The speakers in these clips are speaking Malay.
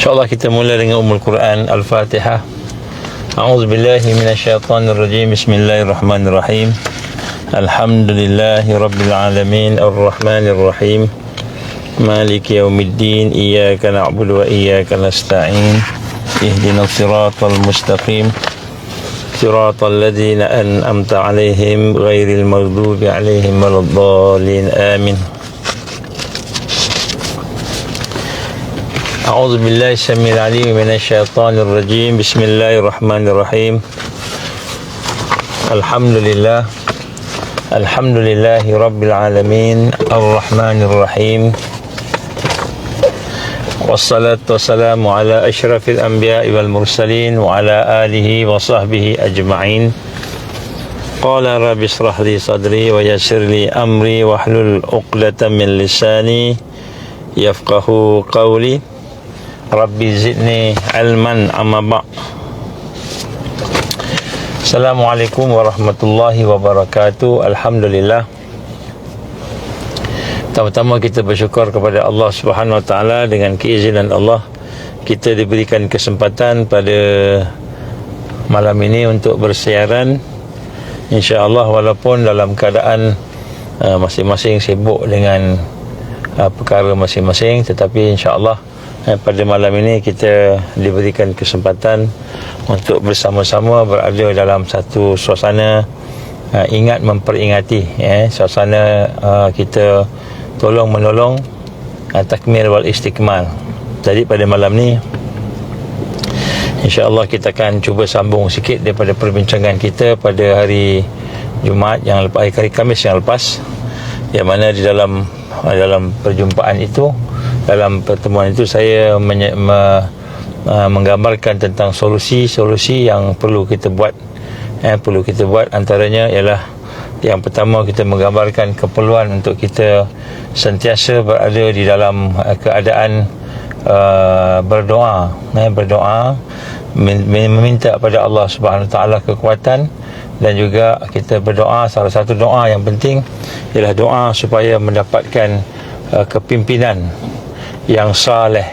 InsyaAllah kita mula dengan Ummul Quran Al-Fatihah. A'udzubillahi minasyaitanirrajim. Bismillahirrahmanirrahim. Alhamdulillahi Rabbil Alamin. Ar-Rahmanirrahim. Maliki yaumiddin. Iyyaka na'budu wa iyyaka nasta'in. Ihdinas siratal mustaqim. Siratal ladzina an'amta 'alaihim ghairil maghdubi 'alaihim waladdallin. Amin. A'udzu billahi samil alim minasyaitonir rajim. Bismillahirrahmanirrahim. Alhamdulillahi rabbil alamin. Ar-Rahmanir Rahim. Wassalatu wassalamu ala asyrafil anbiya'i wal mursalin wa ala alihi wa sahbihi ajma'in. Qala rabbi shrah li sadri wa yassir li amri wahlul 'uqdatam min lisani yafqahu qawli. Rabbi zidni ilman amma ba'. Assalamualaikum warahmatullahi wabarakatuh. Alhamdulillah. Pertama-tama kita bersyukur kepada Allah Subhanahu Wa Taala. Dengan keizinan Allah, kita diberikan kesempatan pada malam ini untuk bersiaran, insya-Allah, walaupun dalam keadaan masing-masing sibuk dengan perkara masing-masing, tetapi insya-Allah pada malam ini kita diberikan kesempatan untuk bersama-sama berada dalam satu suasana ingat memperingati, suasana kita tolong menolong, takmil wal istiqmal. Jadi pada malam ni insya-Allah kita akan cuba sambung sikit daripada perbincangan kita pada hari Jumaat yang lepas, hari Khamis yang lepas, yang mana di dalam perjumpaan itu, dalam pertemuan itu saya menggambarkan tentang solusi-solusi yang perlu kita buat. Antaranya ialah, yang pertama, kita menggambarkan keperluan untuk kita sentiasa berada di dalam keadaan berdoa, meminta pada Allah Subhanahu Taala kekuatan, dan juga kita berdoa. Salah satu doa yang penting ialah doa supaya mendapatkan kepimpinan yang saleh,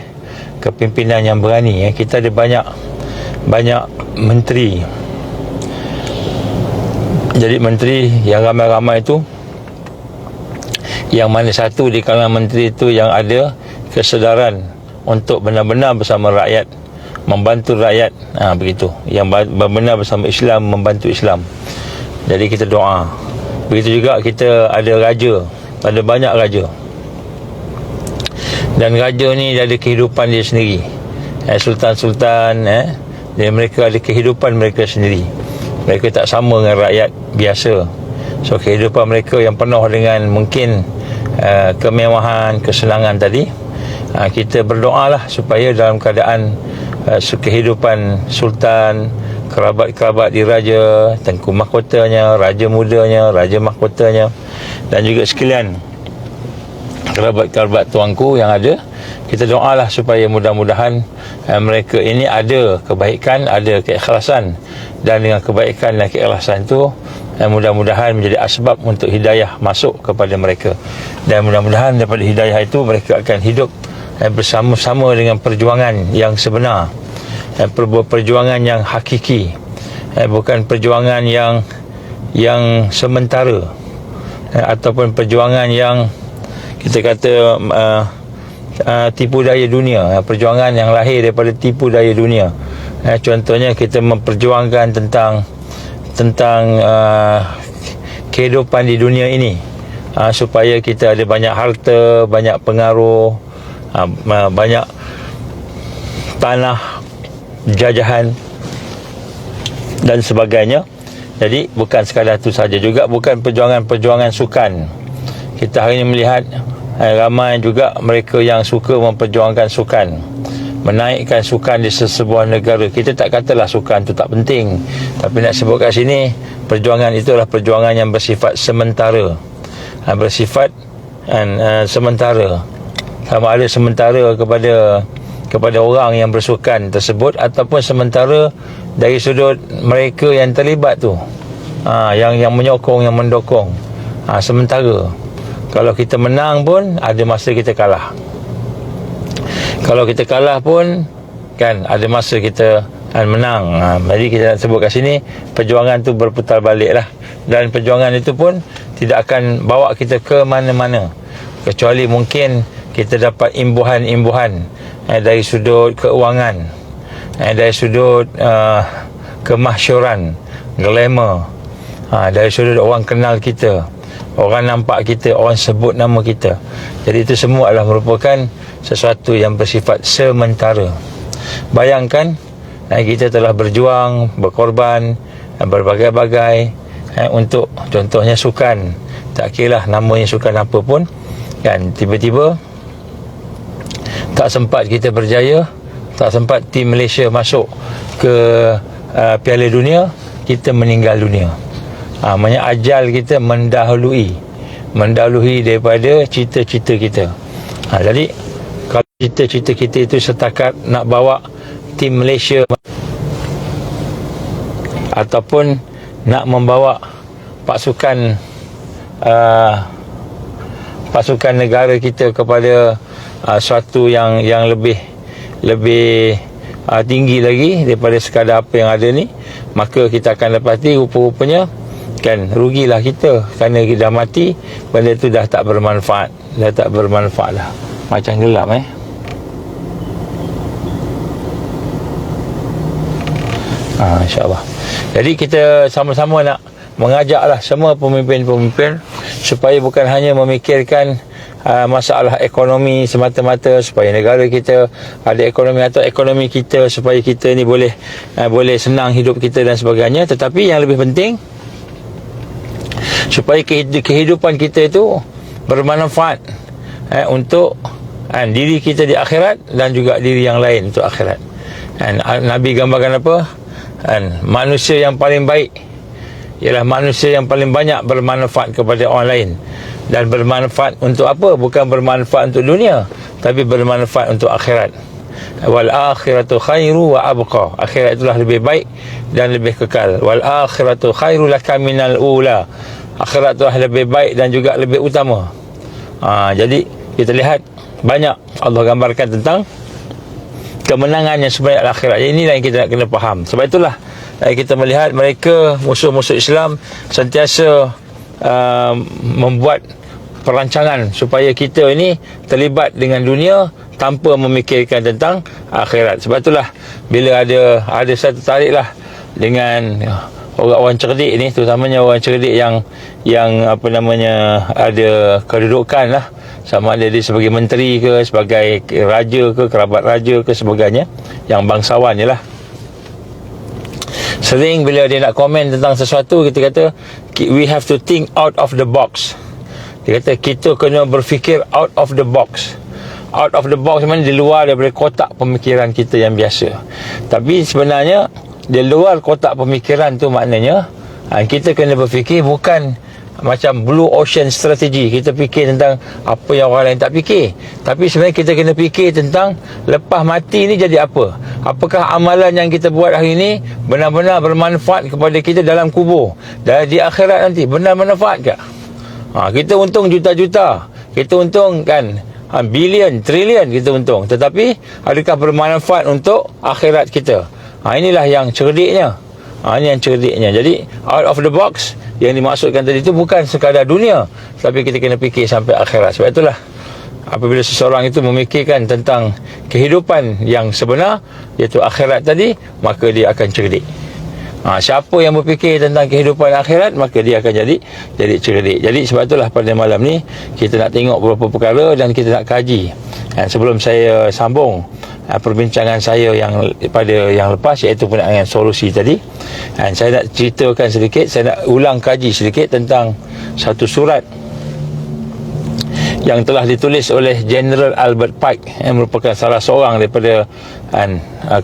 kepimpinan yang berani. Kita ada banyak menteri. Jadi menteri yang ramai-ramai itu, yang mana satu di kalangan menteri itu yang ada kesedaran untuk benar-benar bersama rakyat, membantu rakyat, begitu, yang benar bersama Islam, membantu Islam. Jadi kita doa. Begitu juga kita ada raja, ada banyak raja, dan raja ni dia ada kehidupan dia sendiri. Sultan-sultan, dan mereka ada kehidupan mereka sendiri. Mereka tak sama dengan rakyat biasa. So kehidupan mereka yang penuh dengan mungkin kemewahan, kesenangan tadi. Kita berdoalah supaya dalam keadaan kehidupan sultan, kerabat-kerabat diraja, tengku mahkotanya, raja mudanya, raja mahkotanya, dan juga sekalian kerabat-kerabat tuanku yang ada, kita doalah supaya mudah-mudahan mereka ini ada kebaikan, ada keikhlasan, dan dengan kebaikan dan keikhlasan itu mudah-mudahan menjadi asbab untuk hidayah masuk kepada mereka, dan mudah-mudahan daripada hidayah itu mereka akan hidup bersama-sama dengan perjuangan yang sebenar, perjuangan yang hakiki, bukan perjuangan yang sementara, ataupun perjuangan yang kita kata tipu daya dunia, perjuangan yang lahir daripada tipu daya dunia. Contohnya kita memperjuangkan tentang kehidupan di dunia ini, supaya kita ada banyak harta, banyak pengaruh, banyak tanah, jajahan dan sebagainya. Jadi bukan sekadar itu saja, juga bukan perjuangan sukan. Kita hari ini melihat ramai juga mereka yang suka memperjuangkan sukan, menaikkan sukan di sebuah negara. Kita tak katalah sukan itu tak penting, tapi nak sebut kat sini, perjuangan itu adalah perjuangan yang bersifat sementara, sementara. Sama ada sementara kepada orang yang bersukan tersebut, ataupun sementara dari sudut mereka yang terlibat tu, yang menyokong, yang mendukung. Sementara. Kalau kita menang pun ada masa kita kalah. Kalau kita kalah pun kan ada masa kita menang. Jadi kita nak sebut kat sini, perjuangan tu berputar balik lah, dan perjuangan itu pun tidak akan bawa kita ke mana-mana, kecuali mungkin kita dapat imbuhan-imbuhan dari sudut keuangan, dari sudut kemasyuran, glamour, dari sudut orang kenal kita, orang nampak kita, orang sebut nama kita. Jadi itu semua adalah merupakan sesuatu yang bersifat sementara. Bayangkan kita telah berjuang, berkorban berbagai-bagai untuk, contohnya sukan, tak kira namanya sukan apa pun, kan, tiba-tiba tak sempat kita berjaya, tak sempat tim Malaysia masuk ke Piala Dunia, kita meninggal dunia. Maksudnya ajal kita mendahului daripada cita-cita kita. Jadi kalau cita-cita kita itu setakat nak bawa tim Malaysia ataupun nak membawa pasukan negara kita kepada suatu yang lebih tinggi lagi daripada sekadar apa yang ada ni, maka kita akan dapati rupa-rupanya, kan, rugilah kita, kerana kita dah mati, benda tu dah tak bermanfaat dah. Macam gelap InsyaAllah. Jadi kita sama-sama nak mengajaklah semua pemimpin-pemimpin supaya bukan hanya memikirkan masalah ekonomi semata-mata, supaya negara kita ada ekonomi, atau ekonomi kita supaya kita ni boleh senang hidup kita dan sebagainya, tetapi yang lebih penting supaya kehidupan kita itu bermanfaat untuk diri kita di akhirat dan juga diri yang lain untuk akhirat. Nabi gambarkan apa? Manusia yang paling baik ialah manusia yang paling banyak bermanfaat kepada orang lain. Dan bermanfaat untuk apa? Bukan bermanfaat untuk dunia, tapi bermanfaat untuk akhirat. Wal akhiratu khairu wa abqa. Akhirat itulah lebih baik dan lebih kekal. Wal akhiratu khairu laka minal ula. Akhirat itulah lebih baik dan juga lebih utama. Jadi kita lihat banyak Allah gambarkan tentang kemenangan yang sebenarnya akhirat. Inilah yang kita nak kena faham. Sebab itulah kita melihat mereka, musuh-musuh Islam, sentiasa membuat perancangan supaya kita ini terlibat dengan dunia tanpa memikirkan tentang akhirat. Sebab itulah bila ada saya tertariklah dengan orang-orang cerdik ni, terutamanya orang cerdik yang ada kedudukan lah, sama ada dia sebagai menteri ke, sebagai raja ke, kerabat raja ke, sebagainya, yang bangsawan je lah. Sering bila dia nak komen tentang sesuatu, kita kata we have to think out of the box. Dia kata kita kena berfikir out of the box. Out of the box mana? Di luar daripada kotak pemikiran kita yang biasa. Tapi sebenarnya di luar kotak pemikiran tu maknanya kita kena berfikir bukan macam blue ocean strategy, kita fikir tentang apa yang orang lain tak fikir. Tapi sebenarnya kita kena fikir tentang lepas mati ni jadi apa. Apakah amalan yang kita buat hari ni benar-benar bermanfaat kepada kita dalam kubur, dan di akhirat nanti benar manfaat ke? Kita untung juta-juta, kita untung kan bilion, trilion kita untung, tetapi adakah bermanfaat untuk akhirat kita? Inilah yang cerdiknya. Ini yang cerdiknya. Jadi out of the box yang dimaksudkan tadi itu bukan sekadar dunia, tapi kita kena fikir sampai akhirat. Sebab itulah apabila seseorang itu memikirkan tentang kehidupan yang sebenar, iaitu akhirat tadi, maka dia akan cerdik. Siapa yang berfikir tentang kehidupan akhirat, maka dia akan jadi cerdik. Jadi sebab itulah pada malam ni kita nak tengok beberapa perkara dan kita nak kaji. Sebelum saya sambung perbincangan saya yang pada yang lepas, iaitu dengan solusi tadi, saya nak ceritakan sedikit, saya nak ulang kaji sedikit tentang satu surat yang telah ditulis oleh General Albert Pike, yang merupakan salah seorang daripada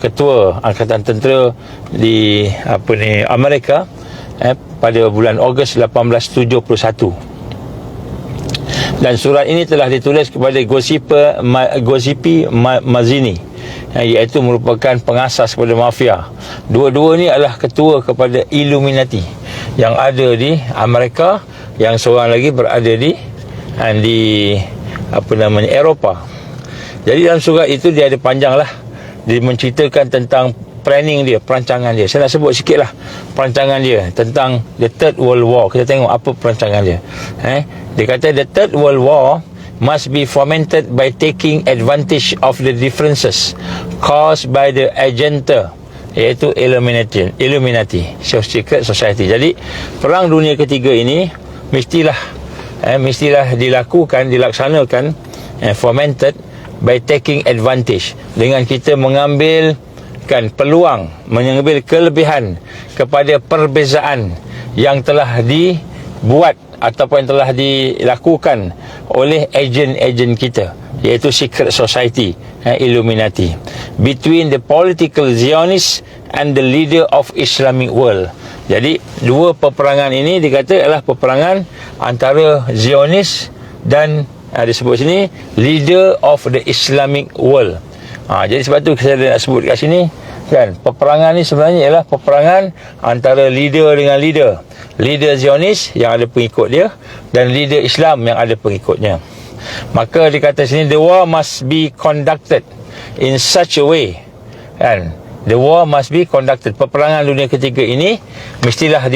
ketua Angkatan Tentera di Amerika pada bulan Ogos 1871. Dan surat ini telah ditulis kepada Giuseppe Mazzini, iaitu merupakan pengasas kepada mafia. Dua-dua ni adalah ketua kepada Illuminati yang ada di Amerika, yang seorang lagi berada di Eropah. Jadi dalam surat itu dia ada panjang lah. dia menceritakan tentang planning dia, perancangan dia. Saya nak sebut sikit lah perancangan dia tentang the Third World War. Kita tengok apa perancangan dia. Dia kata the Third World War must be fomented by taking advantage of the differences caused by the agenda, iaitu Illuminati Secret Society. Jadi perang dunia ketiga ini mestilah dilaksanakan fomented by taking advantage, dengan kita mengambil peluang, mengambil kelebihan kepada perbezaan yang telah dibuat ataupun yang telah dilakukan oleh ejen-ejen kita, iaitu Secret Society, Illuminati, between the political Zionists and the leader of Islamic world. Jadi dua peperangan ini dikata adalah peperangan antara Zionis dan disebut sini leader of the Islamic world. Jadi sebab tu saya nak sebut kat sini kan, peperangan ni sebenarnya ialah peperangan antara leader dengan leader. Leader Zionis yang ada pengikut dia dan leader Islam yang ada pengikutnya. Maka dikata sini the war must be conducted in such a way, kan? The war must be conducted. Peperangan dunia ketiga ini mestilah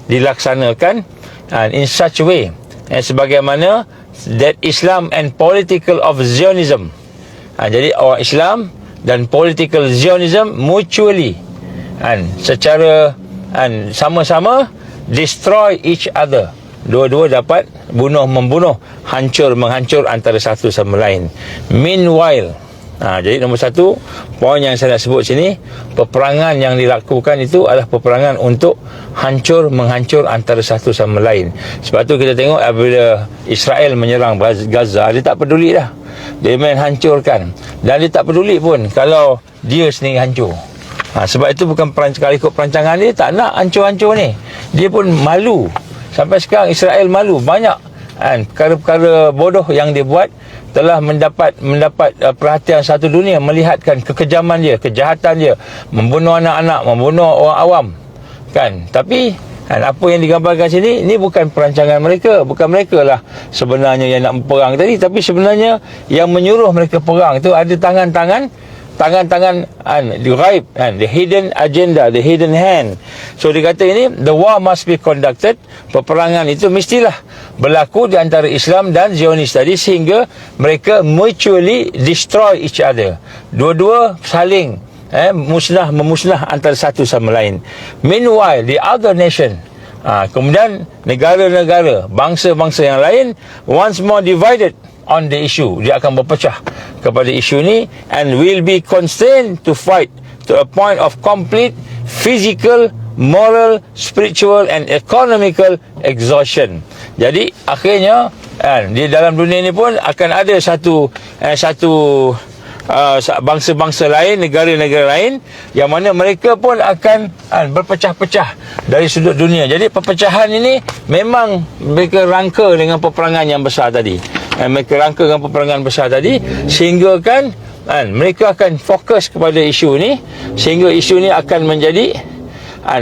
dilaksanakan in such a way, sebagaimana that Islam and political of Zionism. Jadi orang Islam dan political Zionism mutually secara sama-sama destroy each other. Dua-dua dapat membunuh, menghancur antara satu sama lain. Meanwhile, jadi nombor satu, poin yang saya nak sebut sini, peperangan yang dilakukan itu adalah peperangan untuk menghancur antara satu sama lain. Sebab tu kita tengok apabila Israel menyerang Gaza, dia tak peduli dah. Dia main hancurkan. Dan dia tak peduli pun kalau dia sendiri hancur. Sebab itu bukan kalau ikut perancangan dia, tak nak hancur-hancur ni. Dia pun malu. Sampai sekarang Israel malu. Banyak perkara-perkara bodoh yang dia buat telah mendapat perhatian satu dunia, melihatkan kekejaman dia, kejahatan dia, membunuh anak-anak, membunuh orang awam, kan. Tapi apa yang digambarkan sini, ini bukan perancangan mereka. Bukan mereka lah sebenarnya yang nak berperang tadi, tapi sebenarnya yang menyuruh mereka perang itu ada tangan-tangan the ghaib, the hidden agenda, the hidden hand. So dia kata ini the war must be conducted, peperangan itu mestilah berlaku di antara Islam dan Zionis tadi, sehingga mereka mutually destroy each other. Dua-dua saling memusnah antara satu sama lain. Meanwhile the other nation, kemudian negara-negara, bangsa-bangsa yang lain once more divided on the issue. Dia akan berpecah kepada isu ni and will be constrained to fight to a point of complete physical, moral, spiritual and economical exhaustion. Jadi akhirnya di dalam dunia ni pun akan ada satu bangsa-bangsa lain, negara-negara lain yang mana mereka pun akan berpecah-pecah dari sudut dunia. Jadi perpecahan ini memang mereka rangka dengan peperangan yang besar tadi. Sehingga mereka akan fokus kepada isu ni, sehingga isu ni akan menjadi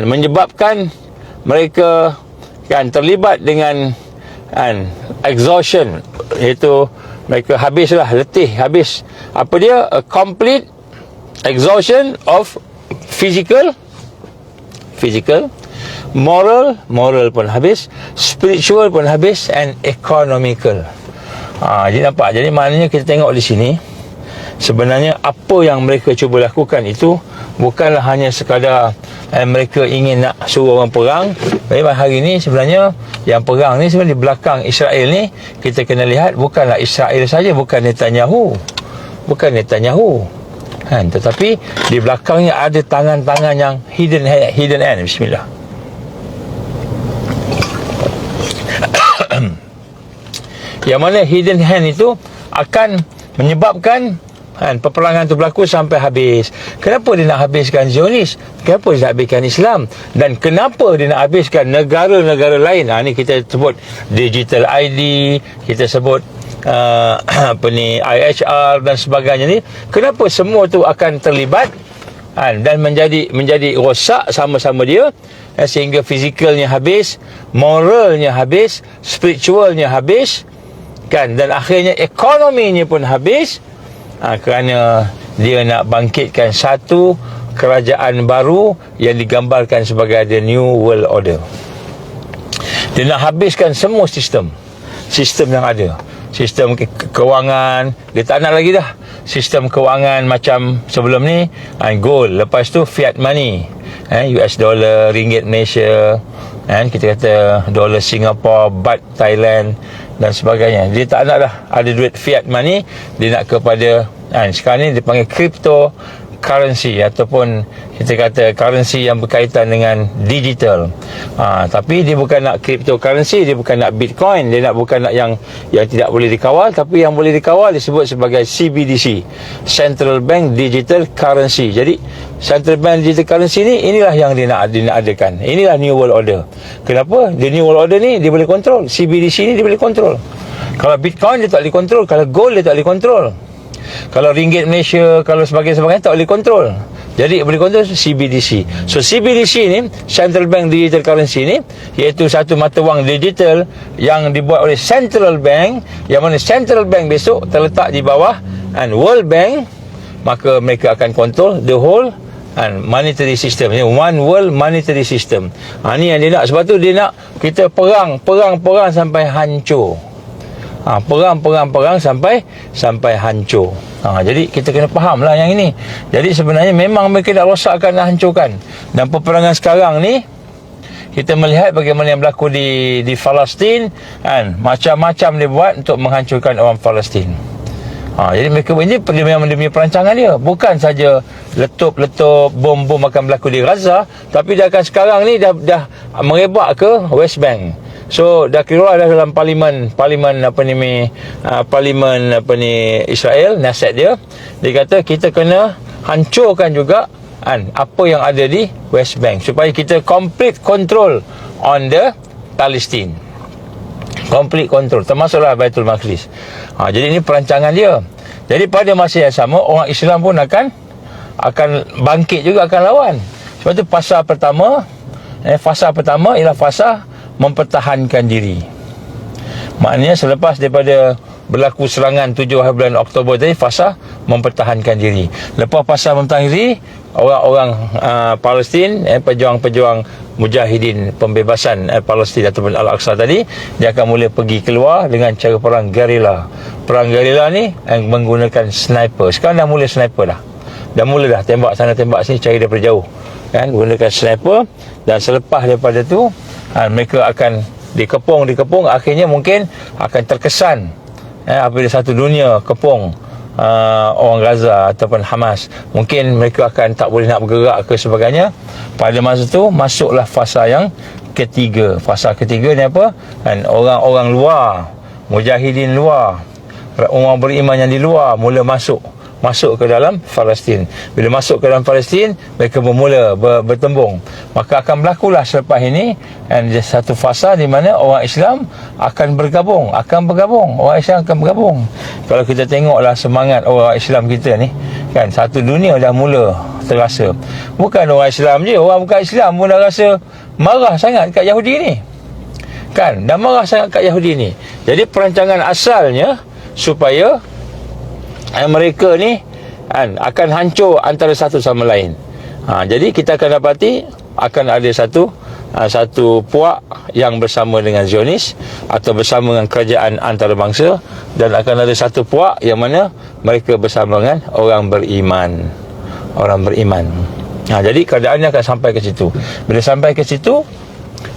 menyebabkan mereka terlibat dengan exhaustion, iaitu mereka letih, apa dia, a complete exhaustion of physical, moral pun habis, spiritual pun habis, and economical. Jadi nampak, jadi maknanya kita tengok di sini sebenarnya apa yang mereka cuba lakukan itu bukanlah hanya sekadar mereka ingin nak suruh orang perang. Memang hari ni sebenarnya yang perang ni sebenarnya di belakang Israel ni, kita kena lihat bukanlah Israel saja, bukan Netanyahu, tetapi di belakangnya ada tangan-tangan yang hidden hand. Bismillah. Yang mana hidden hand itu akan menyebabkan peperangan itu berlaku sampai habis. Kenapa dia nak habiskan Zionis? Kenapa dia nak habiskan Islam? Dan kenapa dia nak habiskan negara-negara lain? Ni kita sebut digital ID, kita sebut IHR dan sebagainya ni. Kenapa semua tu akan terlibat dan menjadi rosak sama-sama dia, sehingga fizikalnya habis, moralnya habis, spiritualnya habis, dan akhirnya ekonominya pun habis, kerana dia nak bangkitkan satu kerajaan baru yang digambarkan sebagai the New World Order. Dia nak habiskan semua sistem yang ada. Sistem kewangan, dia tak nak lagi dah sistem kewangan macam sebelum ni, gold, lepas tu fiat money, US dollar, ringgit Malaysia, kita kata dolar Singapore, baht Thailand dan sebagainya. Dia tak nak dah ada duit fiat money. Dia nak kepada sekarang ni dia panggil crypto currency, ataupun kita kata currency yang berkaitan dengan digital. Tapi dia bukan nak cryptocurrency, dia bukan nak bitcoin, dia bukan nak yang tidak boleh dikawal, tapi yang boleh dikawal disebut sebagai CBDC, Central Bank Digital Currency. Jadi Central Bank Digital Currency ni, inilah yang dia nak adakan. Inilah New World Order. Kenapa? The New World Order ni dia boleh kontrol, CBDC ni dia boleh kontrol. Kalau bitcoin dia tak boleh kontrol, kalau gold dia tak boleh kontrol, kalau ringgit Malaysia, kalau sebagainya tak boleh kontrol. Jadi boleh kontrol CBDC. So CBDC ni, Central Bank Digital Currency ni, iaitu satu mata wang digital yang dibuat oleh Central Bank, yang mana Central Bank besok terletak di bawah World Bank. Maka mereka akan kontrol the whole monetary system. One World Monetary System. Ni yang dia nak. Sebab tu dia nak kita perang sampai hancur. Perang sampai hancur. Jadi kita kena faham lah yang ini. Jadi sebenarnya memang mereka nak rosakkan dan hancurkan. Dan peperangan sekarang ni, kita melihat bagaimana yang berlaku di Palestin, macam-macam dia buat untuk menghancurkan orang Palestin. Jadi mereka ini memang dia punya perancangan dia. Bukan saja letup bom-bom akan berlaku di Gaza, tapi dia akan sekarang ni dah merebak ke West Bank. So dah keluar dah dalam parlimen Israel, nasihat dia kata kita kena hancurkan juga apa yang ada di West Bank, supaya kita complete control on the Palestine, complete control, termasuklah Baitul Maqdis. Jadi ini perancangan dia. Jadi pada masa yang sama, orang Islam pun akan bangkit juga, akan lawan. Sebab tu fasa pertama ialah fasa mempertahankan diri. Maknanya selepas daripada berlaku serangan 7 bulan Oktober tadi, fasa mempertahankan diri. Lepas fasa mempertahankan diri, orang-orang Palestin, pejuang-pejuang mujahidin pembebasan Palestin ataupun Al-Aqsa tadi, dia akan mula pergi keluar dengan cara perang gerila. Perang gerila ni menggunakan sniper. Sekarang dah mula sniper dah. Dah mula dah tembak sana tembak sini, cari daripada jauh. Gunakan sniper. Dan selepas daripada tu, mereka akan dikepung, akhirnya mungkin akan terkesan apabila satu dunia kepung orang Gaza ataupun Hamas, mungkin mereka akan tak boleh nak bergerak ke sebagainya. Pada masa tu masuklah fasa yang ketiga. Fasa ketiga ni apa? Orang-orang luar, mujahidin luar, orang beriman yang di luar mula masuk ke dalam Palestin. Bila masuk ke dalam Palestin, mereka bermula bertembung. Maka akan berlakulah selepas ini satu fasa di mana orang Islam akan bergabung. Orang Islam akan bergabung. Kalau kita tengoklah semangat orang Islam kita ni, satu dunia dah mula terasa. Bukan orang Islam je, orang bukan Islam pun dah rasa marah sangat kat Yahudi ni. Dah marah sangat kat Yahudi ni. Jadi perancangan asalnya supaya mereka ni akan hancur antara satu sama lain. Jadi kita akan dapati akan ada satu puak yang bersama dengan Zionis atau bersama dengan kerajaan antarabangsa, dan akan ada satu puak yang mana mereka bersama dengan orang beriman. Jadi keadaannya akan sampai ke situ. Bila sampai ke situ,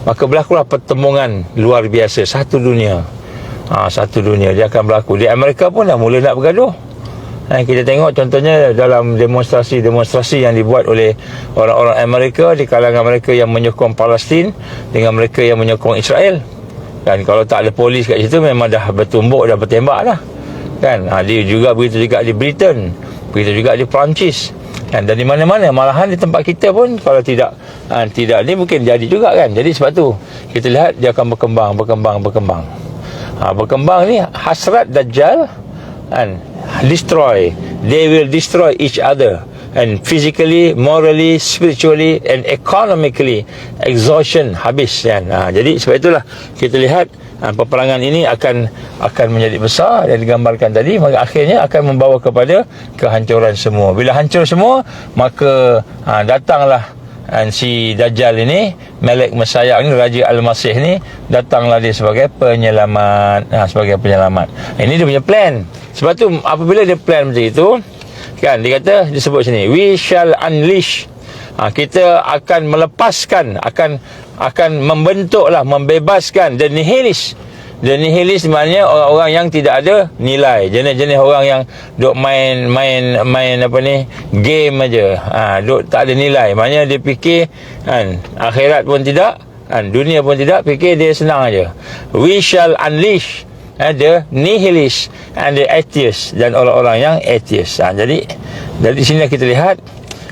maka berlakulah pertembungan luar biasa. Satu dunia dia akan berlaku. Di Amerika pun dah mula nak bergaduh. Kita tengok contohnya dalam demonstrasi yang dibuat oleh orang-orang Amerika, di kalangan mereka yang menyokong Palestin dengan mereka yang menyokong Israel. Kalau tak ada polis kat situ, memang dah bertumbuk, dah bertembak dah. Dia juga begitu juga di Britain, begitu juga di Perancis, dan di mana-mana. Malahan di tempat kita pun kalau tidak ni mungkin jadi juga kan. Jadi sebab tu kita lihat dia akan berkembang ni hasrat Dajjal destroy. They will destroy each other, and physically, morally, spiritually and economically exhaustion, habis kan. Jadi sebab itulah kita lihat peperangan ini akan menjadi besar yang digambarkan tadi, maka akhirnya akan membawa kepada kehancuran semua. Bila hancur semua, maka datanglah si Dajjal ini, Melek Mesayah ni, Raja Al-Masih ni, datanglah dia sebagai penyelamat. Sebagai penyelamat. Ini dia punya plan. Sebab tu apabila dia plan macam itu, kan, dia kata, dia sebut sini, we shall unleash, kita akan melepaskan, akan membentuklah, membebaskan the nihilist. The nihilist maknanya orang-orang yang tidak ada nilai, jenis-jenis orang yang duk main apa ni, game aja, duk tak ada nilai. Maknanya dia fikir kan, akhirat pun tidak, kan, dunia pun tidak, fikir dia senang aja. We shall unleash the nihilist and the atheist, dan orang-orang yang atheist. Jadi dari sini kita lihat,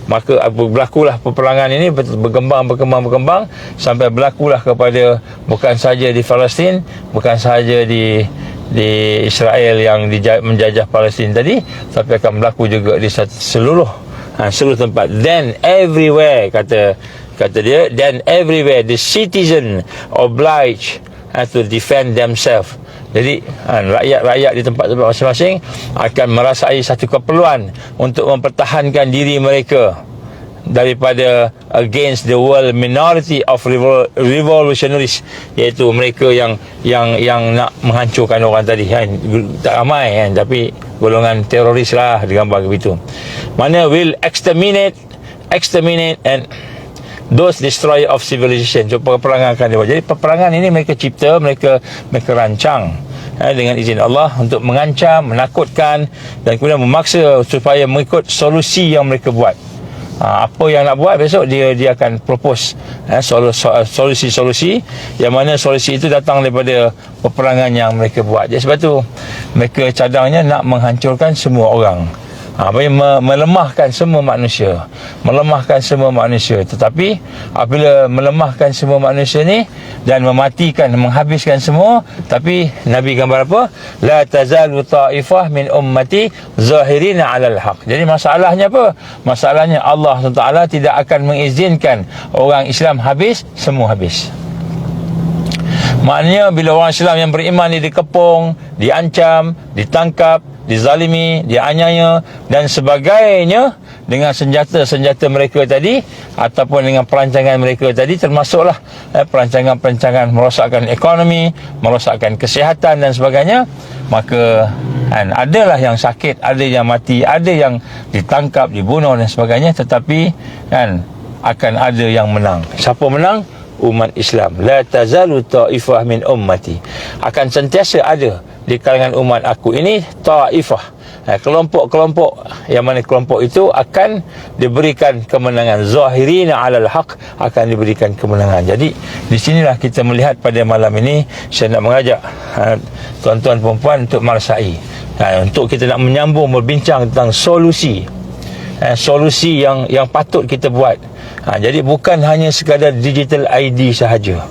maka berlakulah peperangan ini berkembang sampai berlakulah kepada bukan saja di Palestin, bukan saja di Israel yang menjajah Palestin tadi, tapi akan berlaku juga di seluruh tempat. Then everywhere, kata dia, then everywhere the citizen obliged to defend themselves. Jadi rakyat-rakyat di tempat-tempat masing-masing akan merasai satu keperluan untuk mempertahankan diri mereka daripada against the world minority of revolutionaries, iaitu mereka yang nak menghancurkan orang tadi, kan, tak ramai, kan, tapi golongan teroris lah digambar begitu. Mana will exterminate and those destroyer of civilization. So peperangan akan dibuat. Jadi peperangan ini mereka cipta, mereka rancang dengan izin Allah untuk mengancam, menakutkan, dan kemudian memaksa supaya mengikut solusi yang mereka buat. Apa yang nak buat besok, dia akan propose solusi-solusi, yang mana solusi itu datang daripada peperangan yang mereka buat. Jadi sebab tu mereka cadangnya nak menghancurkan semua orang, melemahkan semua manusia, tetapi apabila melemahkan semua manusia ni dan mematikan, menghabiskan semua, tapi Nabi gambar apa? La tazalu ta'ifah min ummati zahirina 'alal haq. Jadi masalahnya apa? Masalahnya Allah SWT tidak akan mengizinkan orang Islam semua habis. Maknanya bila orang Islam yang beriman ni dikepung, diancam, ditangkap, dizalimi, dianiaya dan sebagainya dengan senjata-senjata mereka tadi, ataupun dengan perancangan mereka tadi, termasuklah perancangan-perancangan merosakkan ekonomi, merosakkan kesihatan dan sebagainya, maka adalah yang sakit, ada yang mati, ada yang ditangkap, dibunuh dan sebagainya, tetapi akan ada yang menang. Siapa menang? Umat Islam. La tazalu ta'ifah min ummati. Akan sentiasa ada di kalangan umat aku ini ta'ifah, kelompok-kelompok, yang mana kelompok itu akan diberikan kemenangan. Zahirina 'alal haq, akan diberikan kemenangan. Jadi di sinilah kita melihat pada malam ini, saya nak mengajak tuan-tuan perempuan untuk merasai, untuk kita nak menyambung berbincang tentang solusi yang patut kita buat. Jadi bukan hanya sekadar digital ID sahaja.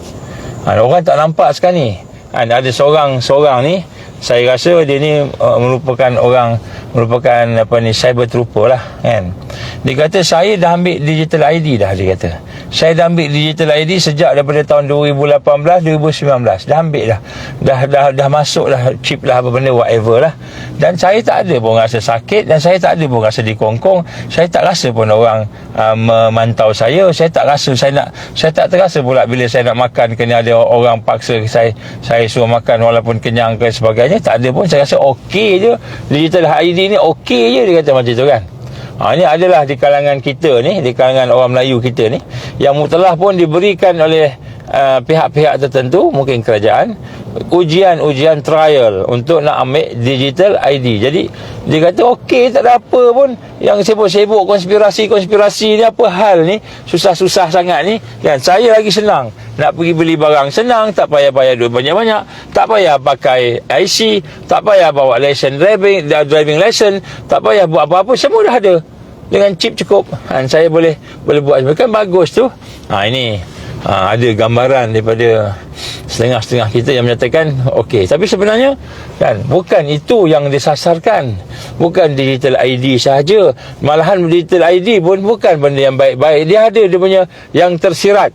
Orang tak nampak sekarang ni, ada seorang ni, saya rasa dia ni merupakan cyber trooper lah, kan. Dia kata saya dah ambil digital ID dah, dia kata saya dah ambil digital ID sejak daripada tahun 2018 2019, dah ambil dah masuk dah chip lah, apa benda whatever lah, dan saya tak ada pun rasa sakit, dan saya tak ada pun rasa dikongkong, saya tak rasa pun orang memantau saya tak rasa, saya tak terasa pula bila saya nak makan kena ada orang paksa saya suruh makan walaupun kenyang ke sebagainya. Tak ada pun, saya rasa okey je, digital ID ni okey je, dia kata macam tu, kan. Ini adalah di kalangan kita ni, di kalangan orang Melayu kita ni, yang telah pun diberikan oleh pihak-pihak tertentu, mungkin kerajaan, ujian trial untuk nak ambil digital ID. Jadi dia kata okey, tak ada apa pun yang sibuk-sibuk konspirasi ni, apa hal ni, susah-susah sangat ni, kan. Saya lagi senang nak pergi beli barang, senang, tak payah bayar duit banyak-banyak, tak payah pakai IC, tak payah bawa lesen driving license, tak payah buat apa-apa, semua dah ada dengan chip cukup, saya boleh buat, kan bagus tu. Ini ada gambaran daripada setengah-setengah kita yang menyatakan okey, tapi sebenarnya kan bukan itu yang disasarkan, bukan digital ID sahaja, malahan digital ID pun bukan benda yang baik-baik. Dia ada dia punya yang tersirat,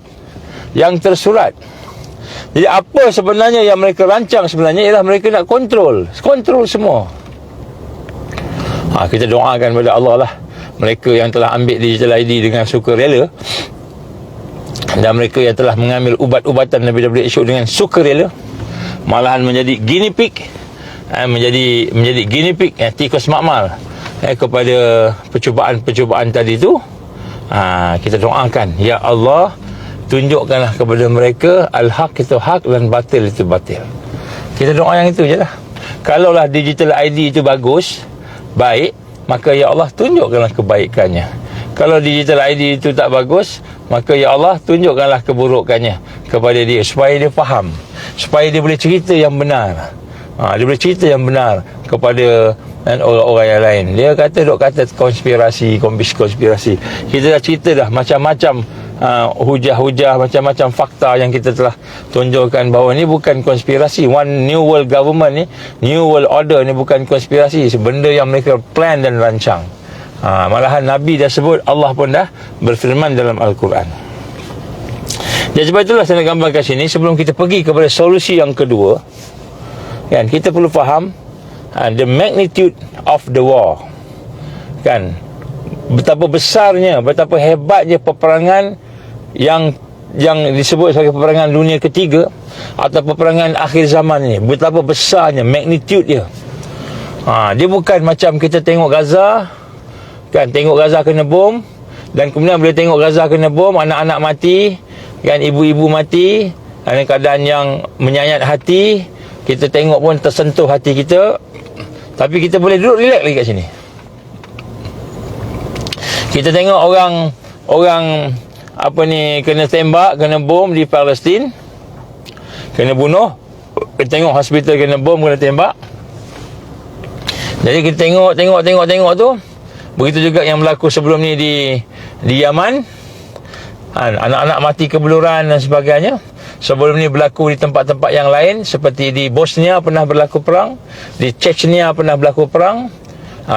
yang tersurat. Jadi apa sebenarnya yang mereka rancang sebenarnya ialah mereka nak kontrol semua. Kita doakan kepada Allah lah, mereka yang telah ambil digital ID dengan sukarela, dan mereka yang telah mengambil ubat-ubatan daripada WHO dengan sukarela, malahan menjadi guinea pig, menjadi guinea pig, tikus makmal kepada percubaan-percubaan tadi tu. Kita doakan, ya Allah, tunjukkanlah kepada mereka al-haq itu hak dan batil itu batil. Kita doa yang itu je lah. Kalaulah digital ID itu bagus, baik, maka ya Allah tunjukkanlah kebaikannya. Kalau digital ID itu tak bagus, maka ya Allah tunjukkanlah keburukannya kepada dia, supaya dia faham, supaya dia boleh cerita yang benar. Dia boleh cerita yang benar kepada orang-orang yang lain. Dia duk kata konspirasi. Kita dah cerita dah macam-macam hujah-hujah, macam-macam fakta yang kita telah tunjukkan bahawa ni bukan konspirasi. One New World Government ni, New World Order ni bukan konspirasi, benda yang mereka plan dan rancang. Malahan Nabi dah sebut, Allah pun dah berfirman dalam Al-Quran. Jadi sebab itulah saya nak gambarkan sini, sebelum kita pergi kepada solusi yang kedua, kan, kita perlu faham the magnitude of the war, kan, betapa besarnya, betapa hebatnya peperangan yang disebut sebagai peperangan dunia ketiga atau peperangan akhir zaman ni. Betapa besarnya magnitude dia. Dia bukan macam kita tengok Gaza, kan, tengok Gaza kena bom, dan kemudian bila tengok Gaza kena bom, anak-anak mati, kan, ibu-ibu mati, dalam keadaan yang menyayat hati. Kita tengok pun tersentuh hati kita, tapi kita boleh duduk relax lagi kat sini. Kita tengok orang kena tembak, kena bom di Palestin, kena bunuh. Kita tengok hospital kena bom, kena tembak. Jadi kita tengok tu. Begitu juga yang berlaku sebelum ni di Yaman, anak-anak mati kebeluran dan sebagainya. Sebelum ni berlaku di tempat-tempat yang lain, seperti di Bosnia pernah berlaku perang, di Chechnya pernah berlaku perang,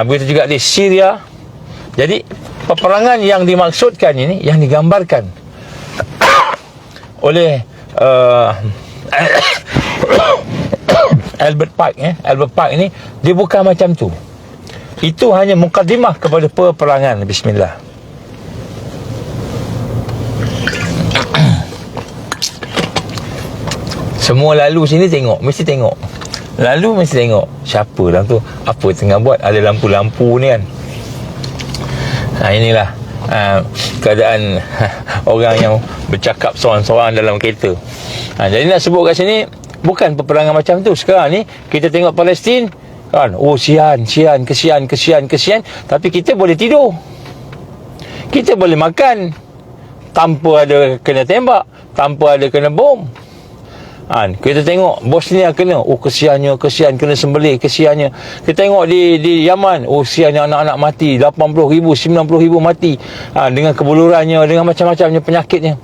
begitu juga di Syria. Jadi peperangan yang dimaksudkan ini, yang digambarkan oleh Albert Pike ini, dia bukan macam tu. Itu hanya mukadimah kepada peperangan. Bismillah. Semua lalu sini mesti tengok. Siapa dalam tu, apa tengah buat, ada lampu-lampu ni kan. Inilah keadaan orang yang bercakap seorang-seorang dalam kereta. Jadi nak sebut kat sini, bukan peperangan macam tu. Sekarang ni kita tengok Palestin, kan, kesian. Tapi kita boleh tidur, kita boleh makan tanpa ada kena tembak, tanpa ada kena bom. Kita tengok Bosnia kena, kesiannya, kena sembelih, kesiannya. Kita tengok di Yaman, kesiannya, anak-anak mati, 80,000, 90,000 mati, dengan kebulurannya, dengan macam-macamnya penyakitnya.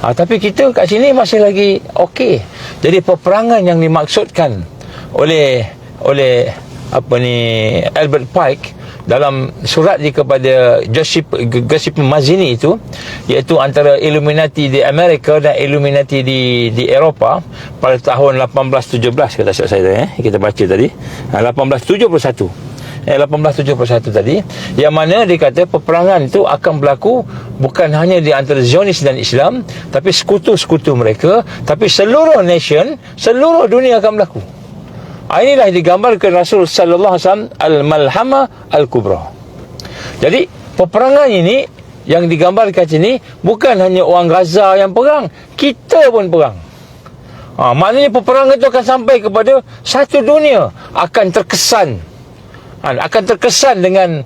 Tapi kita kat sini masih lagi okey. Jadi peperangan yang dimaksudkan oleh Albert Pike dalam surat dia kepada Joseph Mazzini itu, iaitu antara Illuminati di Amerika dan Illuminati di Eropah pada tahun 1817, kata saya kita baca tadi, 1871 tadi, yang mana dia kata peperangan itu akan berlaku bukan hanya di antara Zionis dan Islam, tapi sekutu-sekutu mereka, tapi seluruh nation, seluruh dunia akan berlaku. Inilah digambarkan Rasul sallallahu alaihi wasallam al-malhama al-kubra. Jadi peperangan ini yang digambarkan sini bukan hanya orang Gaza yang perang, kita pun perang. Maknanya peperangan itu akan sampai kepada satu dunia, akan terkesan dengan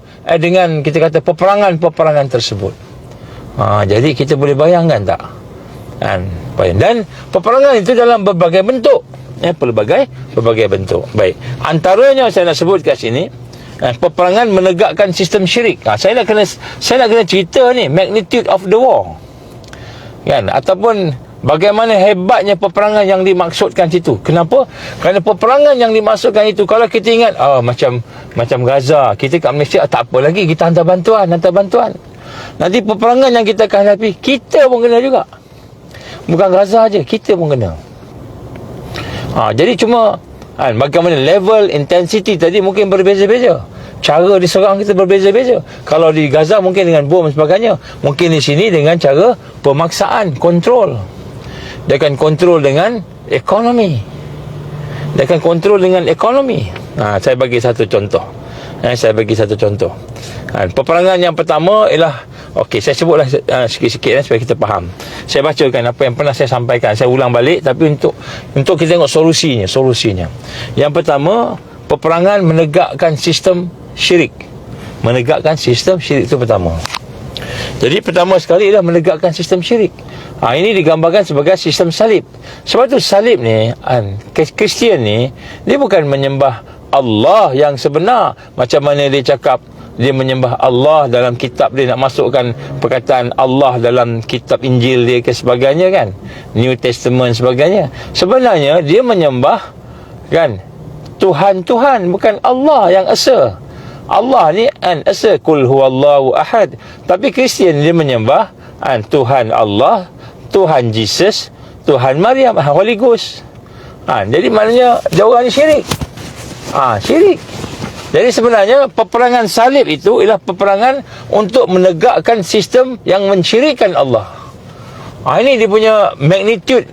kita kata peperangan tersebut. Jadi kita boleh bayangkan tak? Dan peperangan itu dalam berbagai bentuk. Berbagai bentuk. Baik. Antaranya saya nak sebut kat sini, peperangan menegakkan sistem syirik. Saya nak kena cerita ni magnitude of the war, kan, ataupun bagaimana hebatnya peperangan yang dimaksudkan situ. Kenapa? Kerana peperangan yang dimaksudkan itu, kalau kita ingat macam Gaza, kita kat Malaysia tak apa lagi, kita hantar bantuan. Nanti peperangan yang kita akan hadapi, kita pun kena juga. Bukan Gaza aja, kita pun kena. Jadi cuma bagaimana level intensity tadi mungkin berbeza-beza. Cara diserang kita berbeza-beza. Kalau di Gaza mungkin dengan bom dan sebagainya. Mungkin di sini dengan cara pemaksaan, kontrol. Dia akan kontrol dengan ekonomi. Dia akan kontrol dengan ekonomi. Saya bagi satu contoh. Peperangan yang pertama ialah, okey, saya sebutlah sikit-sikit supaya kita faham. Saya bacakan apa yang pernah saya sampaikan. Saya ulang balik tapi untuk kita tengok solusinya. Yang pertama, peperangan menegakkan sistem syirik. Menegakkan sistem syirik itu pertama. Jadi pertama sekali ialah menegakkan sistem syirik. Ini digambarkan sebagai sistem salib. Sebab tu salib ni, Kristian ni, dia bukan menyembah Allah yang sebenar. Macam mana dia cakap dia menyembah Allah dalam kitab dia, nak masukkan perkataan Allah dalam kitab Injil dia ke sebagainya kan, New Testament sebagainya. Sebenarnya dia menyembah kan Tuhan, bukan Allah yang esa. Allah ni esa, kul huwallahu ahad. Tapi Kristian dia menyembah Tuhan Allah, Tuhan Jesus, Tuhan Maryam, Holy Ghost. Jadi maknanya dia orang ni syirik. Syirik. Jadi sebenarnya peperangan salib itu ialah peperangan untuk menegakkan sistem yang mensyirikkan Allah. Ini dia punya magnitude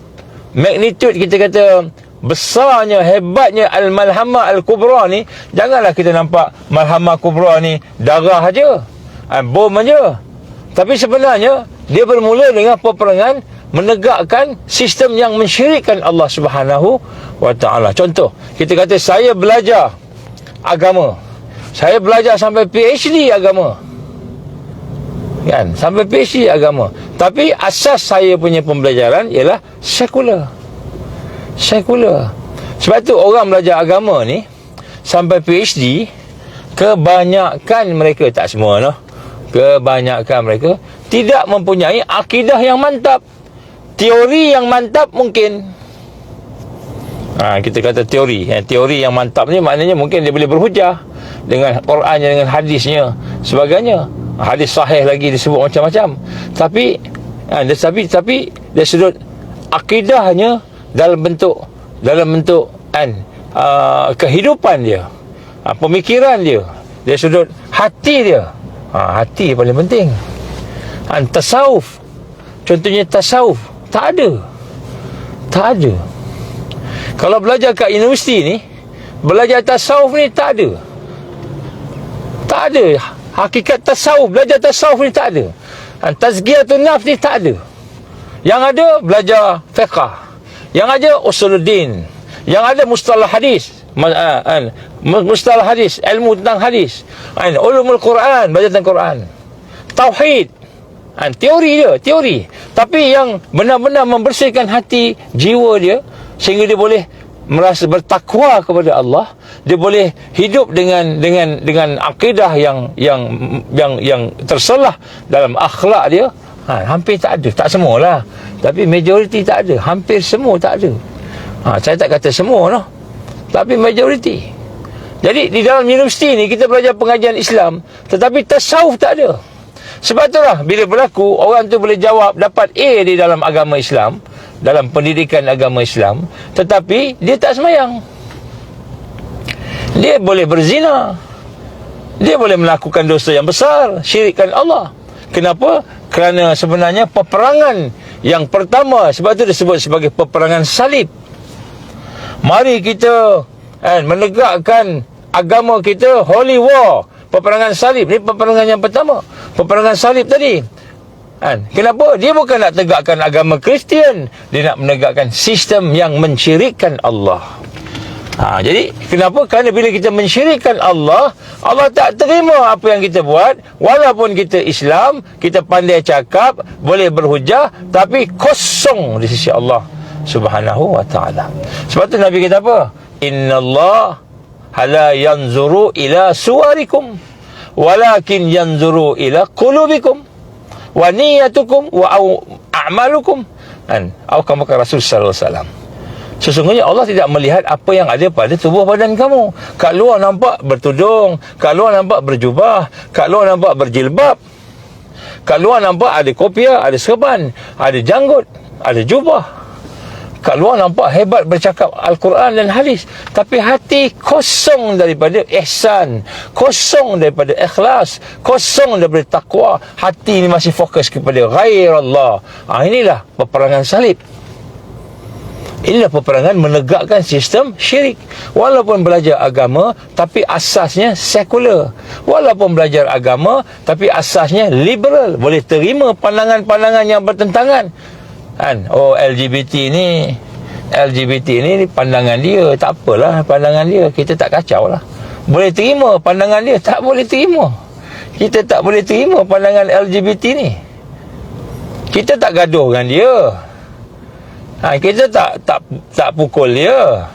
kita kata besarnya, hebatnya al-malhamah al-kubra ni. Janganlah kita nampak malhamah kubra ni darah aja, bom aja. Tapi sebenarnya dia bermula dengan peperangan menegakkan sistem yang mensyirikkan Allah Subhanahu wa ta'ala. Contoh, kita kata saya belajar agama, saya belajar sampai PhD agama kan, sampai PhD agama, tapi asas saya punya pembelajaran ialah sekular. Sebab tu orang belajar agama ni sampai PhD, kebanyakan mereka, tak semua noh, kebanyakan mereka tidak mempunyai akidah yang mantap. Teori yang mantap mungkin, kita kata teori yang mantap ni maknanya mungkin dia boleh berhujah dengan Qurannya, dengan hadisnya, sebagainya. Hadis sahih lagi disebut macam-macam. Tapi dari sudut akidahnya, dalam bentuk kehidupan dia, pemikiran dia, dari sudut hati dia, hati paling penting. Tasawuf, contohnya tasawuf, tak ada. Kalau belajar kat universiti ni, belajar tasawuf ni tak ada. Hakikat tasawuf, belajar tasawuf ni tak ada. Tazkiyatun nafs ni tak ada. Yang ada belajar fiqh, yang ada usuluddin, yang ada mustalah hadis, mustalah hadis, ilmu tentang hadis, ulumul Quran, belajar tentang Quran, tauhid, teori. Tapi yang benar-benar membersihkan hati, jiwa dia, sehingga dia boleh merasa bertakwa kepada Allah, dia boleh hidup dengan akidah yang terselah dalam akhlak dia. Hampir tak ada. Tak semualah, tapi majoriti tak ada. Hampir semua tak ada. Saya tak kata semua noh, tapi majoriti. Jadi di dalam universiti ni kita belajar pengajian Islam, tetapi tasawuf tak ada. Sebab itulah bila berlaku, orang tu boleh jawab, dapat A di dalam agama Islam, dalam pendidikan agama Islam, tetapi dia tak semayang. Dia boleh berzina, dia boleh melakukan dosa yang besar, syirikkan Allah. Kenapa? Kerana sebenarnya peperangan yang pertama, sebab itu disebut sebagai peperangan salib. Mari kita menegakkan agama kita, holy war, peperangan salib. Ini peperangan yang pertama, peperangan salib tadi. Kenapa? Dia bukan nak tegakkan agama Kristian, dia nak menegakkan sistem yang mensyirikkan Allah. Jadi kenapa? Kerana bila kita mensyirikkan Allah, Allah tak terima apa yang kita buat. Walaupun kita Islam, kita pandai cakap, boleh berhujah, tapi kosong di sisi Allah Subhanahu wa ta'ala. Sebab tu Nabi kata apa? Inna Allah la yanzuru ila suwarikum, walakin yanzuru ila qulubikum wa niyatukum wa a'malukum. Atau kama Rasul sallallahu alaihi wasallam, sesungguhnya Allah tidak melihat apa yang ada pada tubuh badan kamu. Kat luar nampak bertudung, kat luar nampak berjubah, kat luar nampak berjilbab, kat luar nampak ada kopiah, ada serban, ada janggut, ada jubah. Kat luar nampak hebat bercakap Al-Quran dan hadis, tapi hati kosong daripada ihsan, kosong daripada ikhlas, kosong daripada taqwa. Hati ni masih fokus kepada ghairallah. Inilah peperangan salib. Inilah peperangan menegakkan sistem syirik. Walaupun belajar agama, tapi asasnya sekular. Walaupun belajar agama, tapi asasnya liberal. Boleh terima pandangan-pandangan yang bertentangan. Kan? Oh, LGBT ni pandangan dia. Tak apalah pandangan dia. Kita tak kacau lah. Boleh terima pandangan dia. Tak boleh terima. Kita tak boleh terima pandangan LGBT ni. Kita tak gaduh dengan dia. Kita tak pukul dia,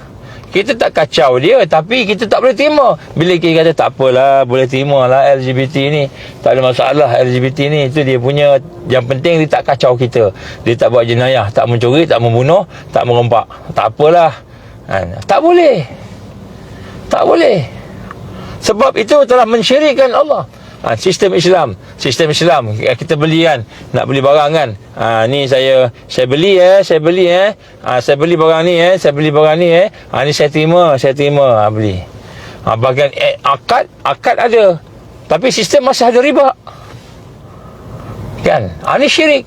kita tak kacau dia, tapi kita tak boleh terima. Bila kita kata tak apalah, boleh terima lah LGBT ni, tak ada masalah LGBT ni, itu dia punya. Yang penting dia tak kacau kita, dia tak buat jenayah, tak mencuri, tak membunuh, tak merompak, tak apalah. Tak boleh. Tak boleh. Sebab itu telah mensyirikkan Allah. Sistem Islam kita beli kan, nak beli barang kan, ni saya beli saya beli barang ni saya beli barang ni ni saya terima beli. Bahagian akad ada, tapi sistem masih ada riba kan. Ni syirik.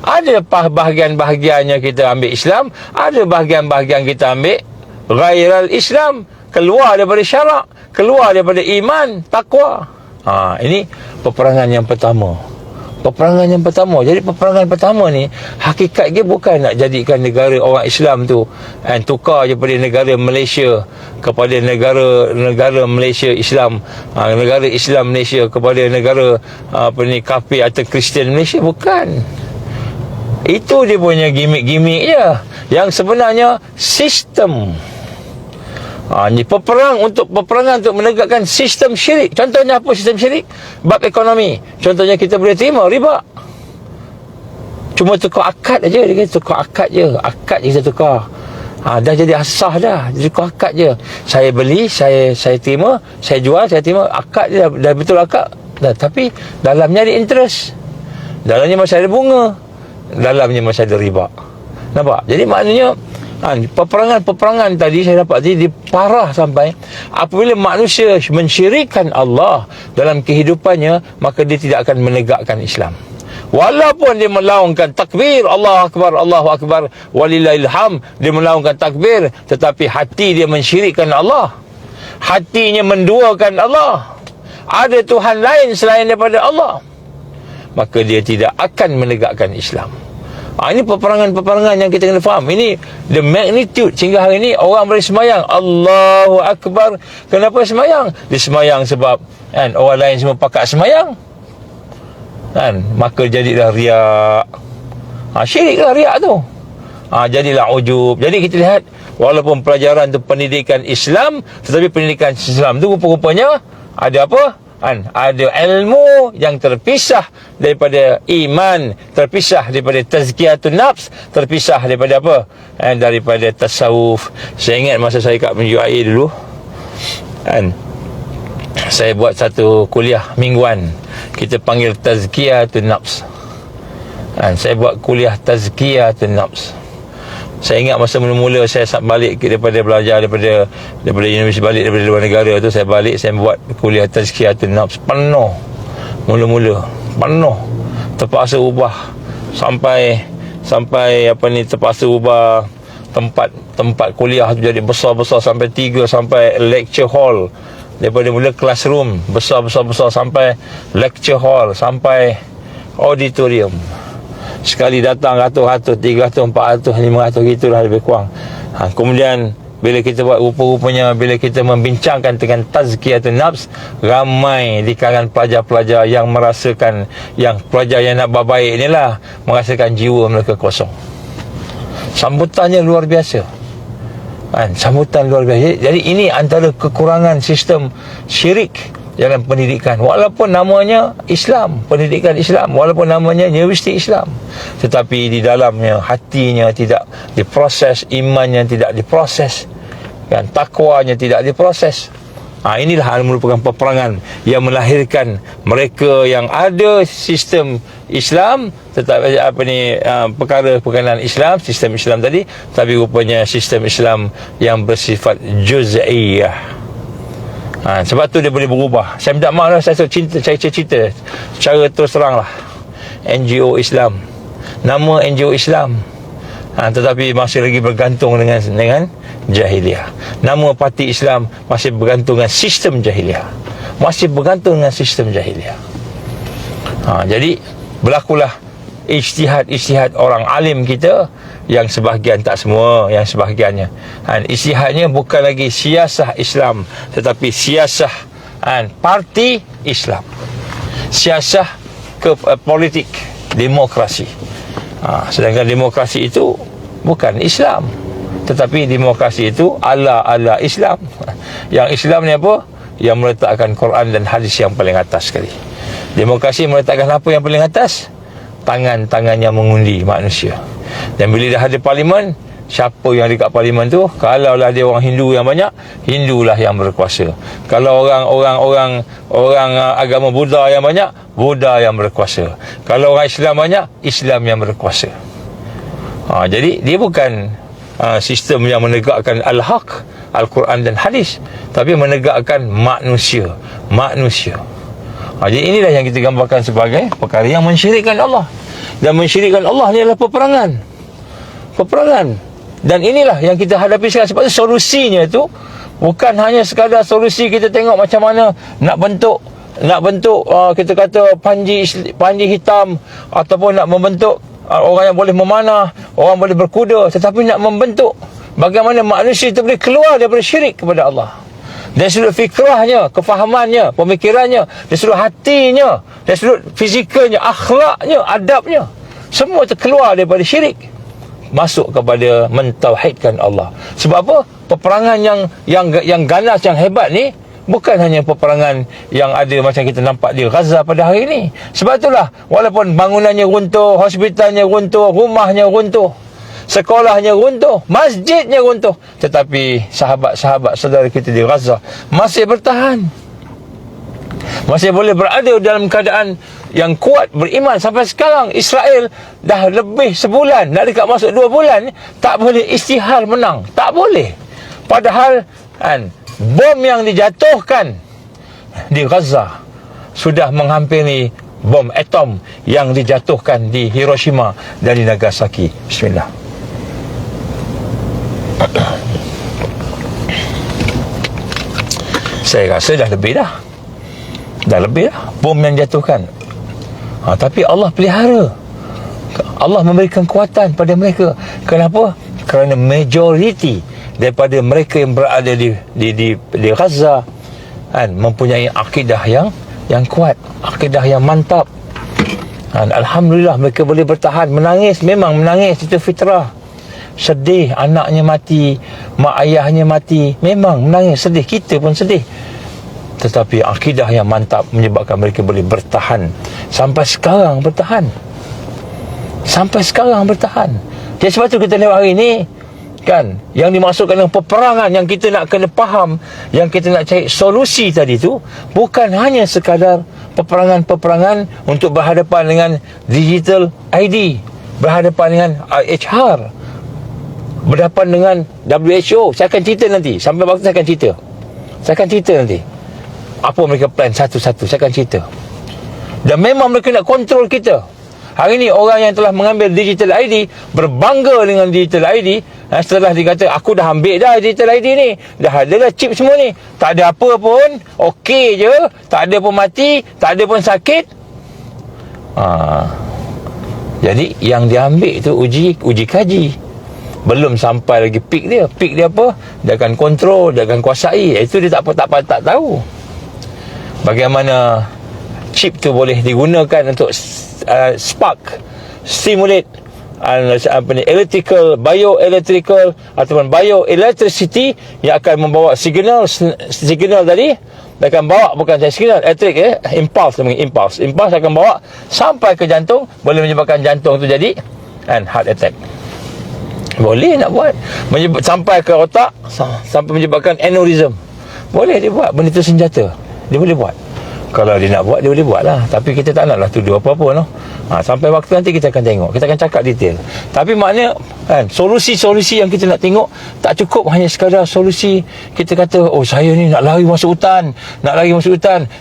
Ada bahagian-bahagiannya kita ambil Islam, ada bahagian-bahagian kita ambil ghairal Islam, keluar daripada syarak, keluar daripada iman, takwa. Ini peperangan yang pertama. Jadi peperangan pertama ni hakikat dia bukan nak jadikan negara orang Islam tu tukar daripada negara Malaysia kepada negara Malaysia Islam, negara Islam Malaysia kepada negara kafir atau Kristian Malaysia. Bukan. Itu dia punya gimmick-gimmick je. Yang sebenarnya sistem. Ini peperangan untuk menegakkan sistem syirik. Contohnya apa sistem syirik? Bab ekonomi. Contohnya kita boleh terima riba. Cuma tukar akad aja, dia kata tukar akad je. Akad je kita tukar. Dah jadi asah dah. Jadi tukar akad je. Saya beli, saya terima, saya jual, saya terima. Akad je dah betul akad. Tapi dalamnya ada interest. Dalamnya masih ada bunga. Dalamnya masih ada riba. Nampak? Jadi maknanya peperangan tadi saya dapat dia parah sampai apabila manusia mensyirikkan Allah dalam kehidupannya, maka dia tidak akan menegakkan Islam. Walaupun dia melaungkan takbir, Allahu Akbar walillahil hamd, dia melaungkan takbir, tetapi hati dia mensyirikkan Allah. Hatinya menduakan Allah. Ada Tuhan lain selain daripada Allah, maka dia tidak akan menegakkan Islam. Ini peperangan-peperangan yang kita kena faham. Ini the magnitude. Sehingga hari ini orang boleh semayang Allahu Akbar. Kenapa semayang? Dia semayang sebab orang lain semua pakat semayang maka jadilah riak. Syiriklah riak tu. Jadilah ujub. Jadi kita lihat, walaupun pelajaran tu pendidikan Islam, tetapi pendidikan Islam tu rupa-rupanya ada apa? Ada ilmu yang terpisah daripada iman, terpisah daripada tazkiyatun nafs, terpisah daripada apa? Daripada tasawuf. Saya ingat masa saya kat UAE dulu, saya buat satu kuliah mingguan, kita panggil tazkiyatun nafs. Saya buat kuliah tazkiyatun nafs. Saya ingat masa mula-mula saya balik daripada belajar daripada universiti, balik daripada luar negara tu, saya balik, saya buat kuliah tazkiyatun nafs. Penuh. Mula-mula penuh. Terpaksa ubah sampai terpaksa ubah tempat kuliah tu jadi besar-besar, sampai 3 sampai lecture hall. Daripada mula classroom besar sampai lecture hall, sampai auditorium. Sekali datang ratus-ratus, 300, 400, 500, gitulah lebih kurang. Kemudian bila kita buat, rupa-rupanya bila kita membincangkan dengan tazkiyatun nafs, ramai di kalangan pelajar-pelajar yang merasakan, yang pelajar yang nak berbaik inilah merasakan jiwa mereka kosong. Sambutannya luar biasa. Sambutan luar biasa. Jadi ini antara kekurangan sistem syirik dalam pendidikan. Walaupun namanya Islam, pendidikan Islam, walaupun namanya universiti Islam, tetapi di dalamnya hatinya tidak diproses, imannya tidak diproses, takwanya tidak diproses. Inilah merupakan peperangan yang melahirkan mereka yang ada sistem Islam, tetapi perkara berkenaan Islam, sistem Islam tadi, tapi rupanya sistem Islam yang bersifat juz'iyah. Sebab tu dia boleh berubah. Saya minta maaf lah, saya cerita secara terus terang lah. NGO Islam, nama NGO Islam, tetapi masih lagi bergantung dengan jahiliah. Nama parti Islam masih bergantung dengan sistem jahiliah, masih bergantung dengan sistem jahiliah. Jadi berlakulah ijtihad orang alim kita, yang sebahagian, tak semua, yang sebahagiannya. Ijtihadnya bukan lagi siasah Islam, tetapi siasah parti Islam, siasah politik, demokrasi. Sedangkan demokrasi itu bukan Islam, tetapi demokrasi itu ala Islam. Yang Islam ni apa? Yang meletakkan Quran dan hadis yang paling atas sekali. Demokrasi meletakkan apa yang paling atas? Tangan-tangan yang mengundi manusia. Dan bila dah ada parlimen, siapa yang dekat parlimen tu? Kalaulah dia orang Hindu yang banyak, Hindulah yang berkuasa. Kalau orang agama Buddha yang banyak, Buddha yang berkuasa. Kalau orang Islam banyak, Islam yang berkuasa. Jadi dia bukan sistem yang menegakkan al-haq, Al-Quran dan hadis, tapi menegakkan manusia. Jadi inilah yang kita gambarkan sebagai perkara yang mensyirikkan Allah. Dan mensyirikkan Allah ni adalah peperangan. Dan inilah yang kita hadapi sekarang. Sebab itu solusinya itu bukan hanya sekadar solusi kita tengok macam mana nak bentuk kita kata panji hitam, ataupun nak membentuk orang yang boleh memanah, orang boleh berkuda, tetapi nak membentuk bagaimana manusia itu boleh keluar daripada syirik kepada Allah. Dari sudut fikrahnya, kefahamannya, pemikirannya, dari sudut hatinya, dari sudut fizikalnya, akhlaknya, adabnya, semua terkeluar daripada syirik, masuk kepada mentauhidkan Allah. Sebab apa? Peperangan yang ganas, yang hebat ni bukan hanya peperangan yang ada macam kita nampak di Gaza pada hari ini. Sebab itulah walaupun bangunannya runtuh, hospitalnya runtuh, rumahnya runtuh, sekolahnya runtuh, masjidnya runtuh, tetapi sahabat-sahabat saudara kita di Gaza masih bertahan, masih boleh berada dalam keadaan yang kuat, beriman. Sampai sekarang Israel dah lebih sebulan, nak dekat masuk 2 bulan, tak boleh isytihar menang. Tak boleh. Padahal bom yang dijatuhkan di Gaza sudah menghampiri bom atom yang dijatuhkan di Hiroshima dan di Nagasaki. Bismillah. Saya rasa dah lebih dah bom yang jatuhkan. Tapi Allah pelihara, Allah memberikan kuatan pada mereka. Kenapa? Kerana majoriti daripada mereka yang berada di Gaza mempunyai akidah yang kuat, akidah yang mantap. Alhamdulillah mereka boleh bertahan. Menangis, memang menangis, itu fitrah. Sedih anaknya mati, mak ayahnya mati, memang menangis, sedih, kita pun sedih. Tetapi akidah yang mantap menyebabkan mereka boleh bertahan. Sampai sekarang bertahan. Jadi sebab tu kita lewat hari ni yang dimaksudkan dengan peperangan, yang kita nak kena faham, yang kita nak cari solusi tadi tu, bukan hanya sekadar peperangan untuk berhadapan dengan digital ID, berhadapan dengan HR, berhadapan dengan WHO. Saya akan cerita nanti. Sampai waktu saya akan cerita nanti apa mereka plan satu-satu. Saya akan cerita. Dan memang mereka nak kontrol kita. Hari ni orang yang telah mengambil digital ID berbangga dengan digital ID. Setelah dikata aku dah ambil dah digital ID ni, dah ada dah chip semua ni, tak ada apa pun, okey je, tak ada pun mati, tak ada pun sakit. Jadi yang diambil itu uji kaji. Belum sampai lagi peak dia. Peak dia apa? Dia akan kontrol, dia akan kuasai. Itu dia tak tahu bagaimana chip tu boleh digunakan untuk stimulate bioelectrical ataupun bioelectricity yang akan membawa signal tadi. Dia akan bawa, bukan signal elektrik, impulse akan bawa sampai ke jantung, boleh menyebabkan jantung tu jadi heart attack. Boleh nak buat, sampai ke otak, sampai menyebabkan aneurism, Boleh dia buat benda tu senjata. Dia boleh buat. Kalau dia nak buat, dia boleh buat lah. Tapi kita tak naklah tuduh apa-apa no? Sampai waktu nanti kita akan tengok, kita akan cakap detail. Tapi maknanya kan, solusi-solusi yang kita nak tengok tak cukup hanya sekadar solusi. Kita kata, oh saya ni nak lari masuk hutan,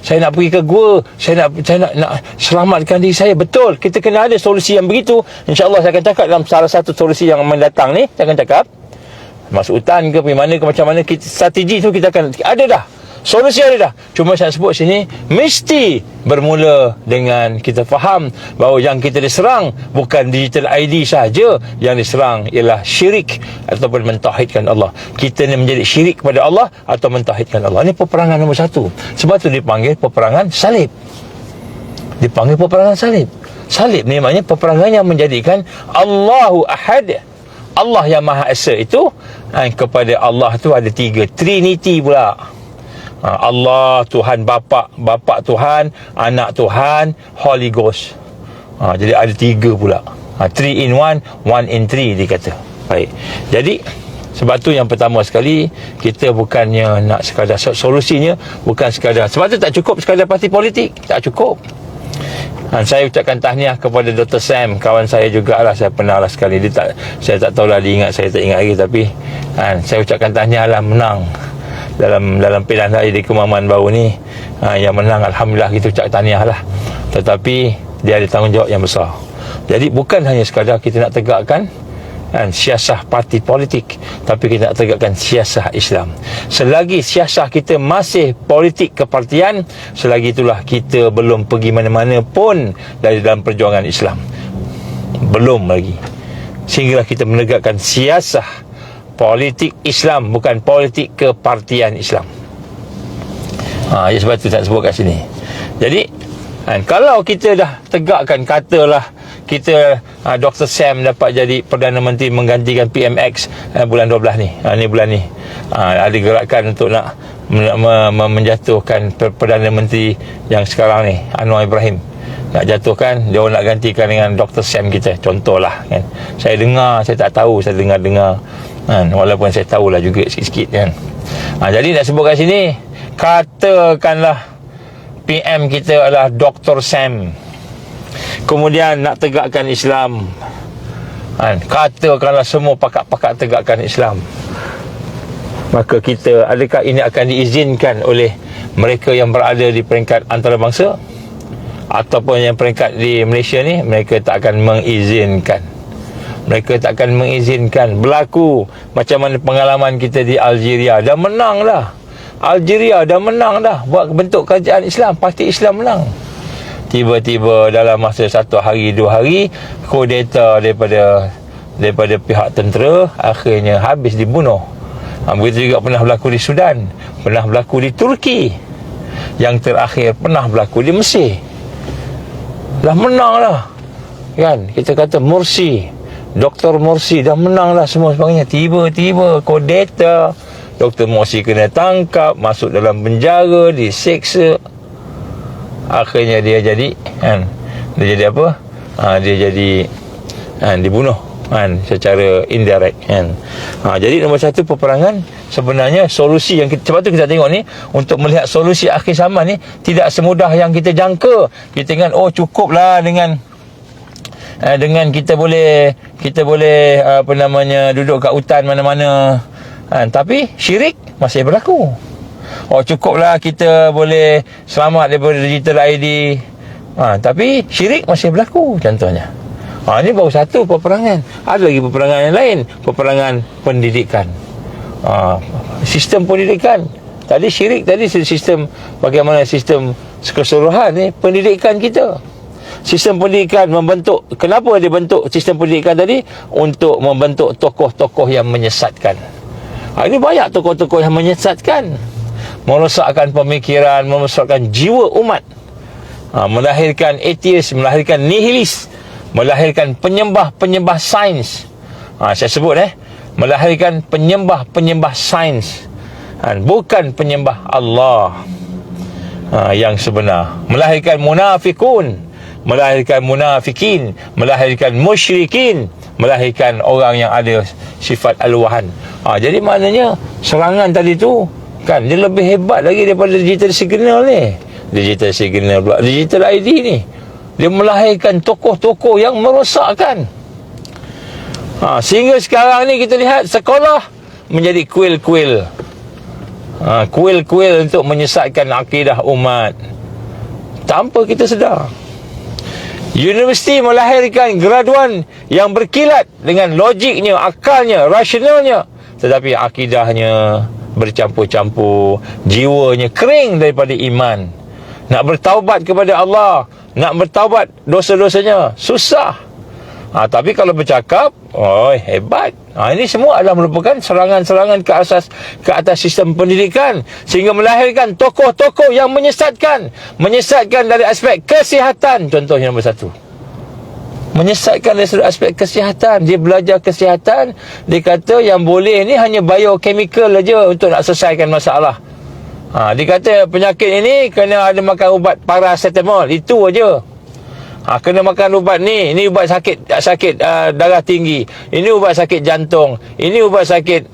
saya nak pergi ke gua, saya nak selamatkan diri saya. Betul, kita kena ada solusi yang begitu. InsyaAllah saya akan cakap dalam salah satu solusi yang mendatang ni. Saya akan cakap masuk hutan ke, pergi mana ke, macam mana strategi tu kita akan ada dah. Solusi ada dah. Cuma saya sebut sini, mesti bermula dengan kita faham bahawa yang kita diserang bukan digital ID sahaja. Yang diserang ialah syirik ataupun mentauhidkan Allah. Kita ni menjadi syirik kepada Allah atau mentauhidkan Allah. Ini peperangan nombor satu. Sebab tu dipanggil peperangan salib. Dipanggil peperangan salib. Salib ni maknanya peperangan yang menjadikan Allahu Ahad, Allah yang Maha Esa itu, kepada Allah tu ada tiga. Trinity pula. Allah Tuhan Bapa Tuhan, Anak Tuhan, Holy Ghost. Jadi ada tiga pula. 3 in 1, 1 in 3 dia kata. Baik. Jadi sebab tu yang pertama sekali, kita bukannya nak sekadar solusinya, bukan sekadar, sebab tu tak cukup sekadar parti politik, tak cukup. Saya ucapkan tahniah kepada Dr. Sam, kawan saya jugalah, saya pernah lah sekali. Saya tak tahulah dia ingat, saya tak ingat lagi. Tapi saya ucapkan tahniah lah, menang dalam pilihan raya di Kemaman baru ni. Yang menang, Alhamdulillah, kita ucap tahniah lah. Tetapi dia ada tanggungjawab yang besar. Jadi bukan hanya sekadar kita nak tegakkan siasah parti politik, tapi kita nak tegakkan siasah Islam. Selagi siasah kita masih politik kepartian, selagi itulah kita belum pergi mana-mana pun dari dalam perjuangan Islam. Belum lagi. Sehinggalah kita menegakkan siasah politik Islam, bukan politik kepartian Islam. Ya, sebab tu tak sebut kat sini. Jadi kalau kita dah tegakkan, katalah kita Dr. Sam dapat jadi Perdana Menteri menggantikan PMX bulan 12 ni. Ni bulan ni ada gerakan untuk nak menjatuhkan Perdana Menteri yang sekarang ni, Anwar Ibrahim. Nak jatuhkan, dia nak gantikan dengan Dr. Sam kita, contohlah kan. Saya dengar, saya tak tahu, saya dengar walaupun saya tahulah juga sikit-sikit kan. Jadi nak sebut kat sini, katakanlah PM kita adalah Dr. Sam, kemudian nak tegakkan Islam, katakanlah semua pakat-pakat tegakkan Islam, maka kita, adakah ini akan diizinkan oleh mereka yang berada di peringkat antarabangsa ataupun yang peringkat di Malaysia ni? Mereka tak akan mengizinkan. Mereka tak akan mengizinkan berlaku macam mana pengalaman kita di Algeria. Dah menang dah, Algeria dah menang dah, buat bentuk kerajaan Islam, parti Islam menang. Tiba-tiba dalam masa 1 hari 2 hari, kudeta daripada pihak tentera, akhirnya habis dibunuh. Begitu juga pernah berlaku di Sudan, pernah berlaku di Turki, yang terakhir pernah berlaku di Mesir. Dah menang lah kan. Kita kata Dr. Morsi dah menang lah semua sebagainya. Tiba-tiba kudeta, Dr. Morsi kena tangkap, masuk dalam penjara, diseksa. Akhirnya dia jadi dia jadi apa? Dia jadi dibunuh secara indirect kan. Jadi nombor satu, peperangan sebenarnya solusi yang sebab tu kita tengok ni, untuk melihat solusi akhir zaman ni tidak semudah yang kita jangka. Kita ingat cukuplah dengan kita boleh duduk kat hutan mana-mana, tapi syirik masih berlaku. Cukuplah kita boleh selamat daripada digital ID, tapi syirik masih berlaku contohnya. Ini baru satu peperangan. Ada lagi peperangan yang lain, peperangan pendidikan, sistem pendidikan. Tadi syirik, tadi sistem, bagaimana sistem keseluruhan ni pendidikan kita. Sistem pendidikan membentuk, kenapa dia bentuk sistem pendidikan tadi? Untuk membentuk tokoh-tokoh yang menyesatkan. Ini banyak tokoh-tokoh yang menyesatkan, merosakkan pemikiran, merosakkan jiwa umat, melahirkan atheist, melahirkan nihilis, melahirkan penyembah-penyembah sains. Saya sebut melahirkan penyembah-penyembah sains, bukan penyembah Allah yang sebenar. Melahirkan munafikun, melahirkan munafikin, melahirkan musyrikin, melahirkan orang yang ada sifat al-wahan. Jadi maknanya serangan tadi tu Kan dia lebih hebat lagi daripada digital signal ni. Digital signal pula, digital ID ni, dia melahirkan tokoh-tokoh yang merosakkan. Sehingga sekarang ni kita lihat sekolah menjadi kuil-kuil. Kuil-kuil untuk menyesatkan akidah umat tanpa kita sedar. Universiti melahirkan graduan yang berkilat dengan logiknya, akalnya, rasionalnya, tetapi akidahnya bercampur-campur, jiwanya kering daripada iman. Nak bertaubat kepada Allah, nak bertaubat dosa-dosanya, susah. Tapi kalau bercakap, hebat. Ini semua adalah merupakan serangan-serangan ke atas sistem pendidikan, sehingga melahirkan tokoh-tokoh yang menyesatkan dari aspek kesihatan. Contohnya nombor satu, menyesatkan dari sudut aspek kesihatan. Dia belajar kesihatan, dia kata yang boleh ni hanya biochemical aja untuk nak selesaikan masalah. Dia kata penyakit ini kena ada makan ubat paracetamol, itu aja. Kena makan ubat ni, ini ubat sakit darah tinggi, ini ubat sakit jantung, ini ubat sakit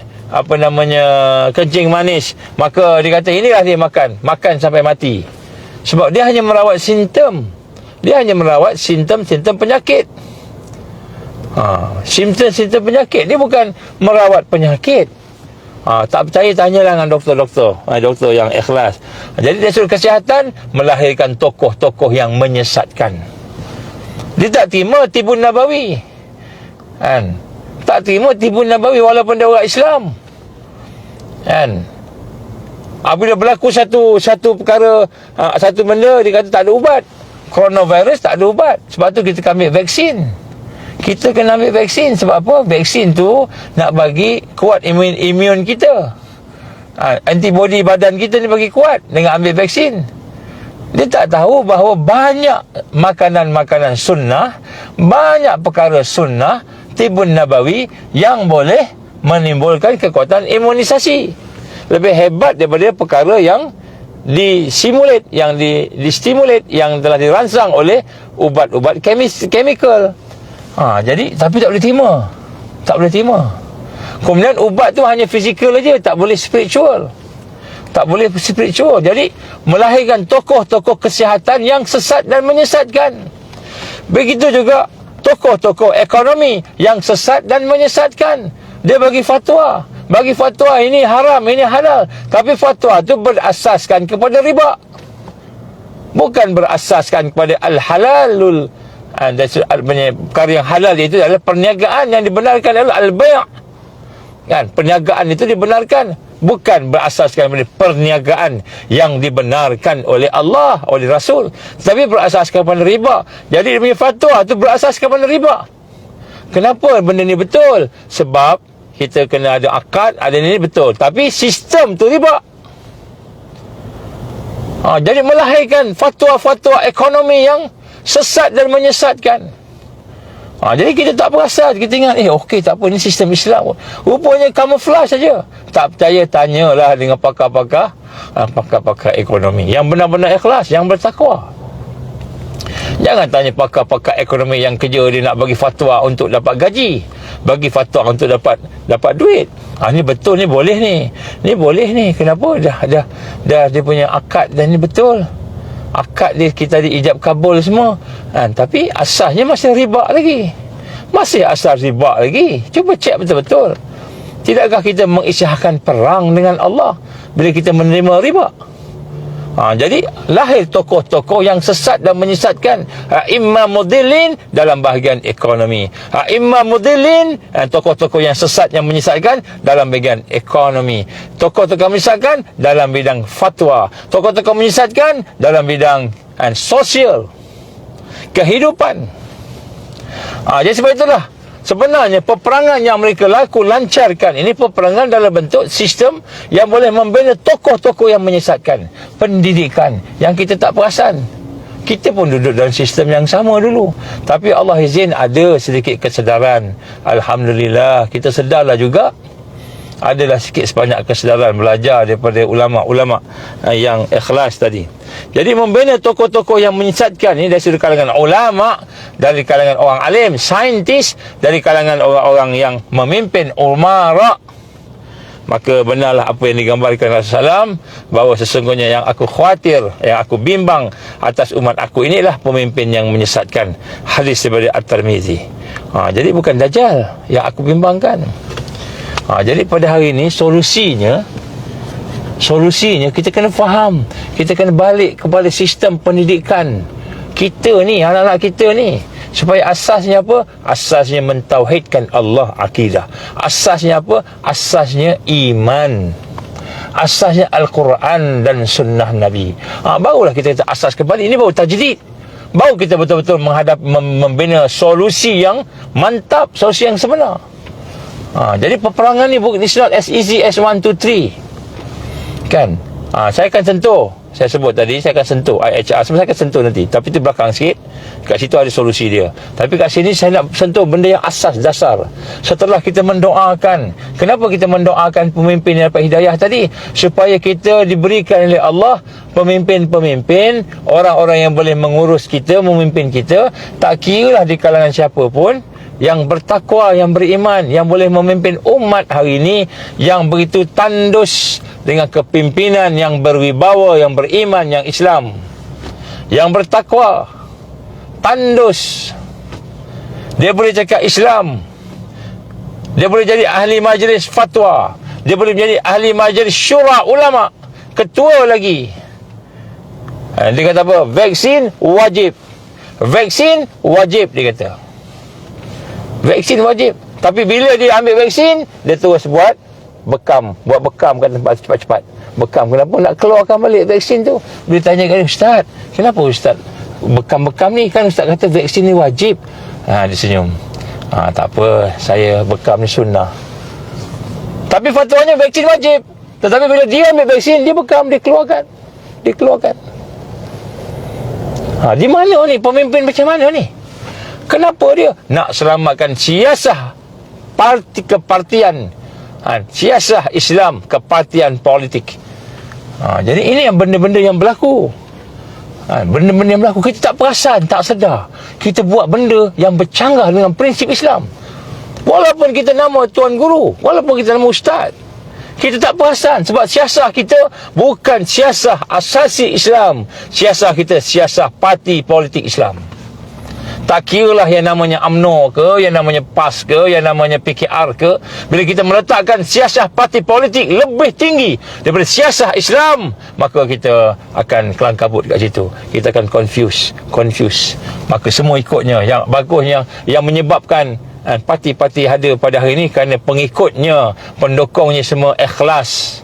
kencing manis. Maka dia kata inilah dia makan sampai mati. Sebab dia hanya merawat simptom. Dia hanya merawat simptom-simptom penyakit. Simptom-simptom penyakit. Dia bukan merawat penyakit. Tak percaya, tanyalah dengan doktor-doktor, doktor yang ikhlas. Jadi dari sudut kesihatan melahirkan tokoh-tokoh yang menyesatkan. Dia tak terima Tibun Nabawi, kan? Tak terima Tibun Nabawi walaupun dia orang Islam, kan? Apabila berlaku satu perkara, satu benda, dia kata tak ada ubat. Coronavirus tak ada ubat. Sebab tu kita ambil vaksin. Kita kena ambil vaksin. Sebab apa? Vaksin tu nak bagi kuat imun kita. Antibody badan kita ni bagi kuat dengan ambil vaksin. Dia tak tahu bahawa banyak makanan-makanan sunnah, banyak perkara sunnah Tibun Nabawi yang boleh menimbulkan kekuatan imunisasi. Lebih hebat daripada perkara yang disimulat, yang distimulat, yang telah dirangsang oleh ubat-ubat chemical. Jadi tapi tak boleh terima. Kemudian ubat tu hanya fizikal aja, tak boleh spiritual. Jadi melahirkan tokoh-tokoh kesihatan yang sesat dan menyesatkan. Begitu juga tokoh-tokoh ekonomi yang sesat dan menyesatkan. Dia bagi fatwa ini haram, ini halal, tapi fatwa itu berasaskan kepada riba, bukan berasaskan kepada al-halalul. Perkara yang halal itu adalah perniagaan yang dibenarkan, adalah al-bay', kan? Perniagaan itu dibenarkan, bukan berasaskan pada perniagaan yang dibenarkan oleh Allah, oleh Rasul, tapi berasaskan pada riba. Jadi dia punya fatwa itu berasaskan pada riba. Kenapa benda ni betul? Sebab kita kena ada akad, ada ni betul, tapi sistem tu riba. Jadi melahirkan fatwa-fatwa ekonomi yang sesat dan menyesatkan. Jadi kita tak perasan, kita ingat okey, tak apa, ini sistem Islam, rupanya camouflage saja. Tak percaya, tanyalah dengan pakar-pakar ekonomi yang benar-benar ikhlas, yang bertakwa. Jangan tanya pakar-pakar ekonomi yang kerja dia nak bagi fatwa untuk dapat gaji, bagi fatwa untuk dapat duit. Ni betul, ni boleh ni. Ni boleh ni. Kenapa? Dah dia punya akad, dan ni betul. Akad dia, kita diijab kabul semua. Tapi asasnya masih riba lagi. Masih asas riba lagi. Cuba cek betul-betul. Tidakkah kita mengisytiharkan perang dengan Allah bila kita menerima riba? Jadi lahir tokoh-tokoh yang sesat dan menyesatkan. Imam mudillin dalam bahagian ekonomi, imam mudillin, tokoh-tokoh yang sesat yang menyesatkan dalam bahagian ekonomi, tokoh-tokoh menyesatkan dalam bidang fatwa, tokoh-tokoh menyesatkan dalam bidang sosial, kehidupan. Jadi sebab itulah sebenarnya peperangan yang mereka lancarkan ini, peperangan dalam bentuk sistem yang boleh membina tokoh-tokoh yang menyesatkan. Pendidikan yang kita tak perasan. Kita pun duduk dalam sistem yang sama dulu, tapi Allah izin ada sedikit kesedaran. Alhamdulillah, kita sedarlah juga. Adalah sikit sebanyak kesedaran belajar daripada ulama-ulama yang ikhlas tadi. Jadi membina tokoh-tokoh yang menyesatkan ini dari kalangan ulama, dari kalangan orang alim, saintis, dari kalangan orang-orang yang memimpin umara. maka benarlah apa yang digambarkan Rasulullah SAW, bahawa sesungguhnya yang aku khawatir, yang aku bimbang atas umat aku inilah pemimpin yang menyesatkan. Hadis daripada At-Tirmizi. Jadi bukan Dajjal yang aku bimbangkan. Jadi pada hari ini solusinya kita kena faham, kita kena balik kepada sistem pendidikan kita ni, anak-anak kita ni. Supaya asasnya apa? Asasnya mentauhidkan Allah, akidah. Asasnya apa? Asasnya iman. Asasnya Al-Quran dan sunnah Nabi. Barulah kita asas kembali. Ini baru tajdid. Baru kita betul-betul membina solusi yang mantap, solusi yang sebenar. Jadi peperangan ni bukan, it's not as easy as 1, 2, 3. Kan? Saya akan sentuh, saya sebut tadi, saya akan sentuh IHR. Sebenarnya saya akan sentuh nanti, tapi itu belakang sikit. Kat situ ada solusi dia. Tapi kat sini saya nak sentuh benda yang asas, dasar. Setelah kita mendoakan, kenapa kita mendoakan pemimpin yang dapat hidayah tadi? Supaya kita diberikan oleh Allah pemimpin-pemimpin, orang-orang yang boleh mengurus kita, memimpin kita. Tak kiralah di kalangan siapa pun, yang bertakwa, yang beriman, yang boleh memimpin umat hari ini, yang begitu tandus dengan kepimpinan yang berwibawa, yang beriman, yang Islam, yang bertakwa, tandus. Dia boleh cakap Islam, dia boleh jadi ahli majlis fatwa, dia boleh menjadi ahli majlis syura ulama, ketua lagi. Dia kata apa? Vaksin wajib, vaksin wajib, dia kata vaksin wajib. Tapi bila dia ambil vaksin, dia terus buat bekam kat tempat cepat-cepat. Bekam, kenapa nak keluarkan balik vaksin tu? Bila tanya kat dia, Ustaz, kenapa Ustaz bekam-bekam ni? Kan Ustaz kata vaksin ni wajib. Dia senyum. Tak apa, saya bekam ni sunnah. Tapi fatwanya vaksin wajib. Tetapi bila dia ambil vaksin, dia bekam, dia keluarkan. Di mana ni? Pemimpin macam mana ni? Kenapa dia nak selamatkan siasah kepartian, siasah Islam, kepartian politik. Jadi ini yang benda-benda yang berlaku. Benda-benda yang berlaku, kita tak perasan, tak sedar. Kita buat benda yang bercanggah dengan prinsip Islam. Walaupun kita nama Tuan Guru, walaupun kita nama Ustaz, kita tak perasan. Sebab siasah kita bukan siasah asasi Islam. Siasah kita siasah parti politik Islam. Tak kiralah yang namanya UMNO ke, yang namanya PAS ke, yang namanya PKR ke. Bila kita meletakkan siasah parti politik lebih tinggi daripada siasah Islam, maka kita akan kelang kabut kat situ. Kita akan confuse. Maka semua ikutnya. Yang bagusnya, yang menyebabkan parti-parti ada pada hari ini kerana pengikutnya, pendukungnya semua ikhlas.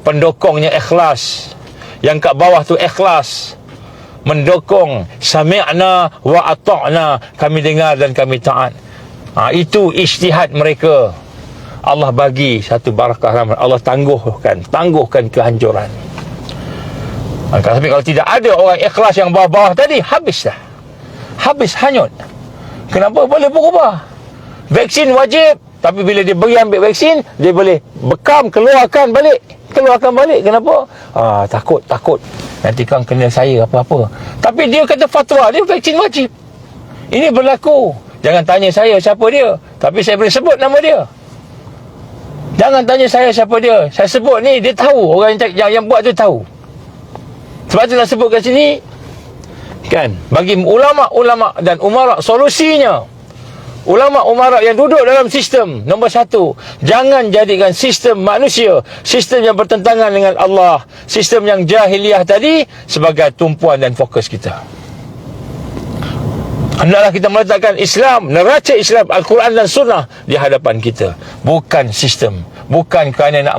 Pendukungnya ikhlas. Yang kat bawah tu ikhlas, mendukung, sami'na wa ata'na, kami dengar dan kami taat. Itu ijtihad mereka. Allah bagi satu barakah rahmat, Allah tangguhkan kehancuran. Tapi kalau tidak ada orang ikhlas yang bawah-bawah tadi, habis, hanyut. Kenapa? Boleh berubah. Vaksin wajib, tapi bila dia beri ambil vaksin, dia boleh bekam, keluarkan balik. Kenapa? Takut nanti kau kena saya apa-apa. Tapi dia kata fatwa dia vaksin wajib. Ini berlaku. Jangan tanya saya siapa dia, tapi saya boleh sebut nama dia. Jangan tanya saya siapa dia, saya sebut ni, dia tahu. Orang yang buat tu tahu. Sebab tu nak sebut kat sini, kan, bagi ulama-ulama dan umara, solusinya ulama umara yang duduk dalam sistem, nombor satu, jangan jadikan sistem manusia, sistem yang bertentangan dengan Allah, sistem yang jahiliah tadi sebagai tumpuan dan fokus kita. Hendaklah kita meletakkan Islam, neraca Islam, Al-Quran dan Sunnah di hadapan kita. Bukan sistem, bukan kerana nak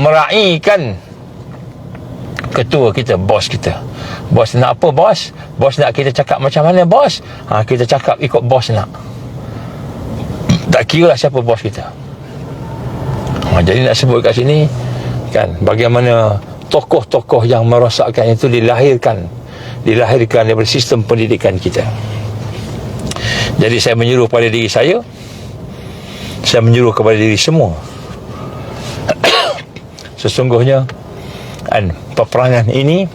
meraihkan ketua kita, bos kita. Bos nak apa, bos? Bos nak kita cakap macam mana, bos? Kita cakap ikut bos nak. Tak kira lah siapa bos kita. Jadi nak sebut kat sini, kan, bagaimana tokoh-tokoh yang merosakkan itu dilahirkan daripada sistem pendidikan kita. Jadi saya menyuruh pada diri saya menyuruh kepada diri semua. Sesungguhnya peperangan ini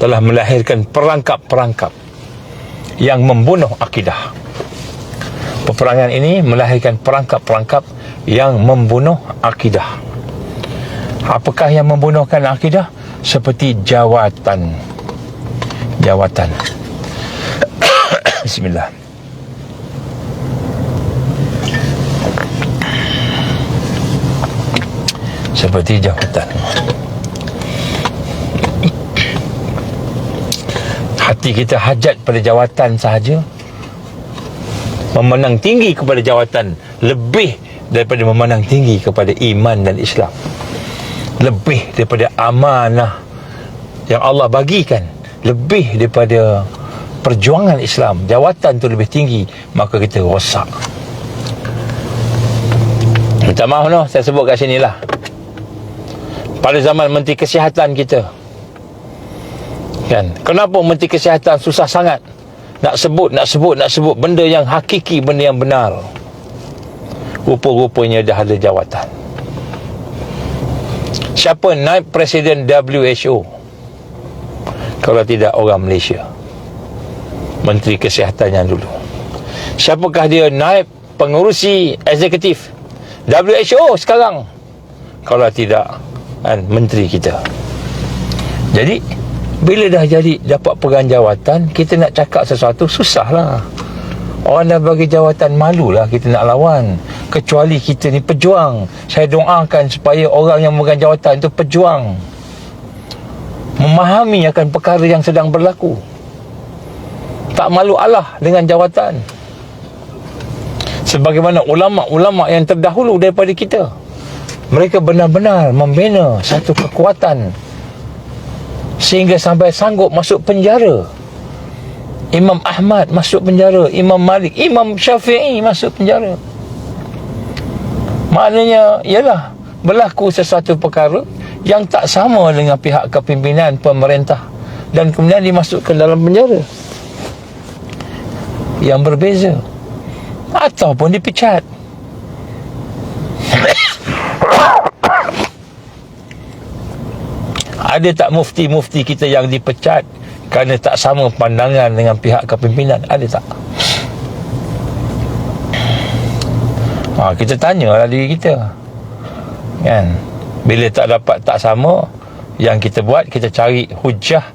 telah melahirkan perangkap-perangkap yang membunuh akidah. Peperangan ini melahirkan perangkap-perangkap yang membunuh akidah. Apakah yang membunuhkan akidah? Seperti jawatan. Bismillah. Seperti jawatan. Hati kita hajat pada jawatan sahaja, memenang tinggi kepada jawatan lebih daripada memenang tinggi kepada iman dan Islam, lebih daripada amanah yang Allah bagikan, lebih daripada perjuangan Islam. Jawatan tu lebih tinggi, maka kita rosak. Minta maaf noh, saya sebut kat sini lah. Pada zaman Menteri Kesihatan kita, kan, kenapa Menteri Kesihatan susah sangat nak sebut benda yang hakiki, benda yang benar? Rupa-rupanya dah ada jawatan. Siapa naib Presiden WHO kalau tidak orang Malaysia? Menteri Kesihatan yang dulu. Siapakah dia naib pengurusi eksekutif WHO sekarang kalau tidak menteri kita? Jadi bila dah jadi dapat pegang jawatan, kita nak cakap sesuatu susahlah. Orang dah bagi jawatan, malulah kita nak lawan. Kecuali kita ni pejuang. Saya doakan supaya orang yang memegang jawatan itu pejuang, memahami akan perkara yang sedang berlaku, tak malu Allah dengan jawatan. Sebagaimana ulama-ulama yang terdahulu daripada kita, mereka benar-benar membina satu kekuatan sehingga sampai sanggup masuk penjara. Imam Ahmad masuk penjara, Imam Malik, Imam Syafi'i masuk penjara. Maknanya ialah berlaku sesuatu perkara yang tak sama dengan pihak kepimpinan pemerintah, dan kemudian dimasukkan dalam penjara yang berbeza ataupun dipecat. Ada tak mufti-mufti kita yang dipecat kerana tak sama pandangan dengan pihak kepimpinan? Ada tak? Kita tanyalah diri kita, kan? Bila tak sama yang kita buat, kita cari hujah,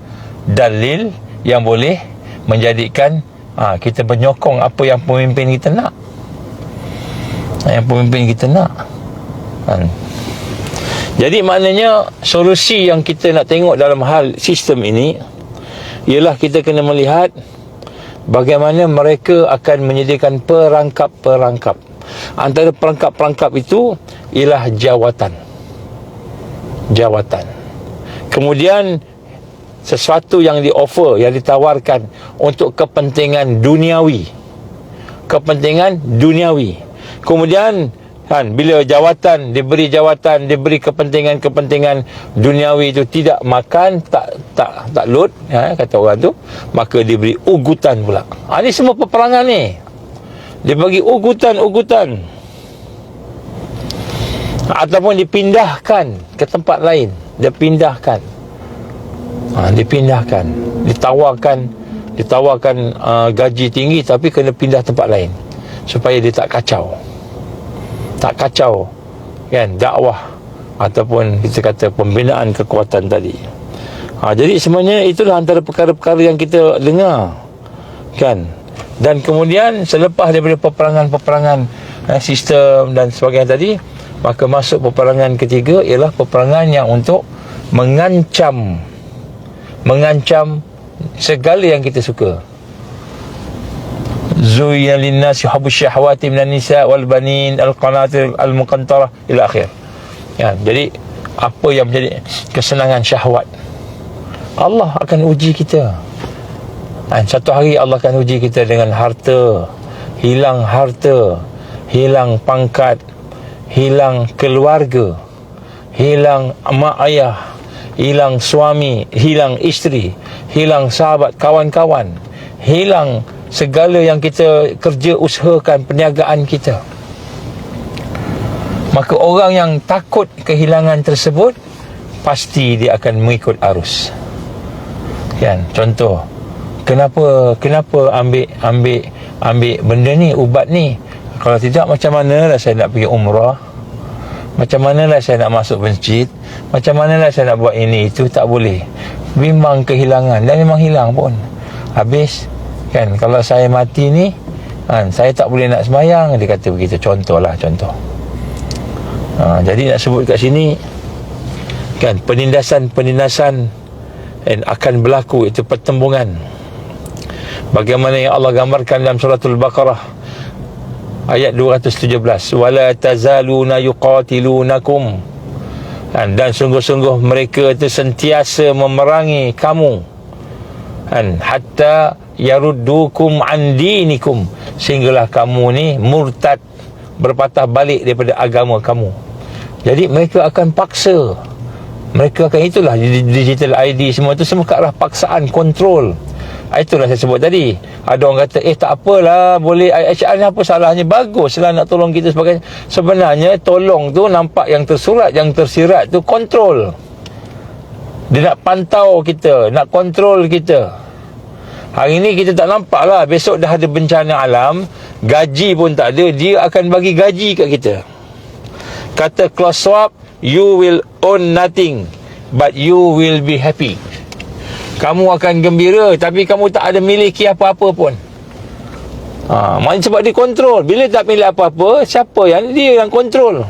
dalil yang boleh menjadikan kita menyokong apa yang pemimpin kita nak. Jadi maknanya solusi yang kita nak tengok dalam hal sistem ini ialah kita kena melihat bagaimana mereka akan menyediakan perangkap-perangkap. Antara perangkap-perangkap itu ialah jawatan. Kemudian sesuatu yang di-offer, yang ditawarkan untuk kepentingan duniawi. Kemudian bila diberi kepentingan duniawi itu tidak makan, tak load, kata orang tu, maka diberi ugutan pula. Ini semua peperangan ni. Dia bagi ugutan ataupun dipindahkan ke tempat lain. Ditawarkan gaji tinggi, tapi kena pindah tempat lain supaya dia tak kacau, kan, dakwah ataupun kita kata pembinaan kekuatan tadi. Jadi semuanya itulah antara perkara-perkara yang kita dengar, kan. Dan kemudian selepas daripada peperangan sistem dan sebagainya tadi, maka masuk peperangan ketiga, ialah peperangan yang untuk mengancam segala yang kita suka. Zuyyina lin-nasi hubbus syahawati minan nisa wal banin al-qanatir al-muqantarah ila akhir. Jadi apa yang menjadi kesenangan syahwat, Allah akan uji kita. Satu hari Allah akan uji kita dengan harta, hilang pangkat, hilang keluarga, hilang mak ayah, hilang suami, hilang isteri, hilang sahabat, kawan-kawan, hilang segala yang kita kerja usahakan, perniagaan kita. Maka orang yang takut kehilangan tersebut, pasti dia akan mengikut arus, kan? Contoh, Kenapa ambil benda ni, ubat ni? Kalau tidak, macam manalah saya nak pergi umrah, macam manalah saya nak masuk masjid, macam manalah saya nak buat ini itu. Tak boleh. Memang kehilangan, dan memang hilang pun. Habis kan, kalau saya mati ni kan, saya tak boleh nak sembahyang, dia kata begitu. Contoh. Jadi nak sebut kat sini kan, penindasan akan berlaku, itu pertembungan. Bagaimana yang Allah gambarkan dalam suratul Baqarah ayat 217, wala tazaluna yuqatilunakum, dan sungguh-sungguh mereka itu sentiasa memerangi kamu, hatta yaruddukum an dinikum, sehinggalah kamu ni murtad, berpatah balik daripada agama kamu. Jadi mereka akan paksa, mereka akan, itulah digital ID semua itu semua ke arah paksaan, kontrol. Itulah saya sebut tadi. Ada orang kata, tak apalah, boleh IHR ni, apa salahnya, baguslah nak tolong kita sebagainya. Sebenarnya tolong tu nampak yang tersurat, yang tersirat tu kontrol. Dia nak pantau kita, nak kontrol kita. Hari ni kita tak nampak lah, besok dah ada bencana alam, gaji pun tak ada, dia akan bagi gaji kat kita. Kata Klaus Schwab, you will own nothing, but you will be happy. Kamu akan gembira, tapi kamu tak ada miliki apa-apa pun. Maknanya sebab dia kontrol. Bila tak milik apa-apa, siapa yang, dia yang kontrol.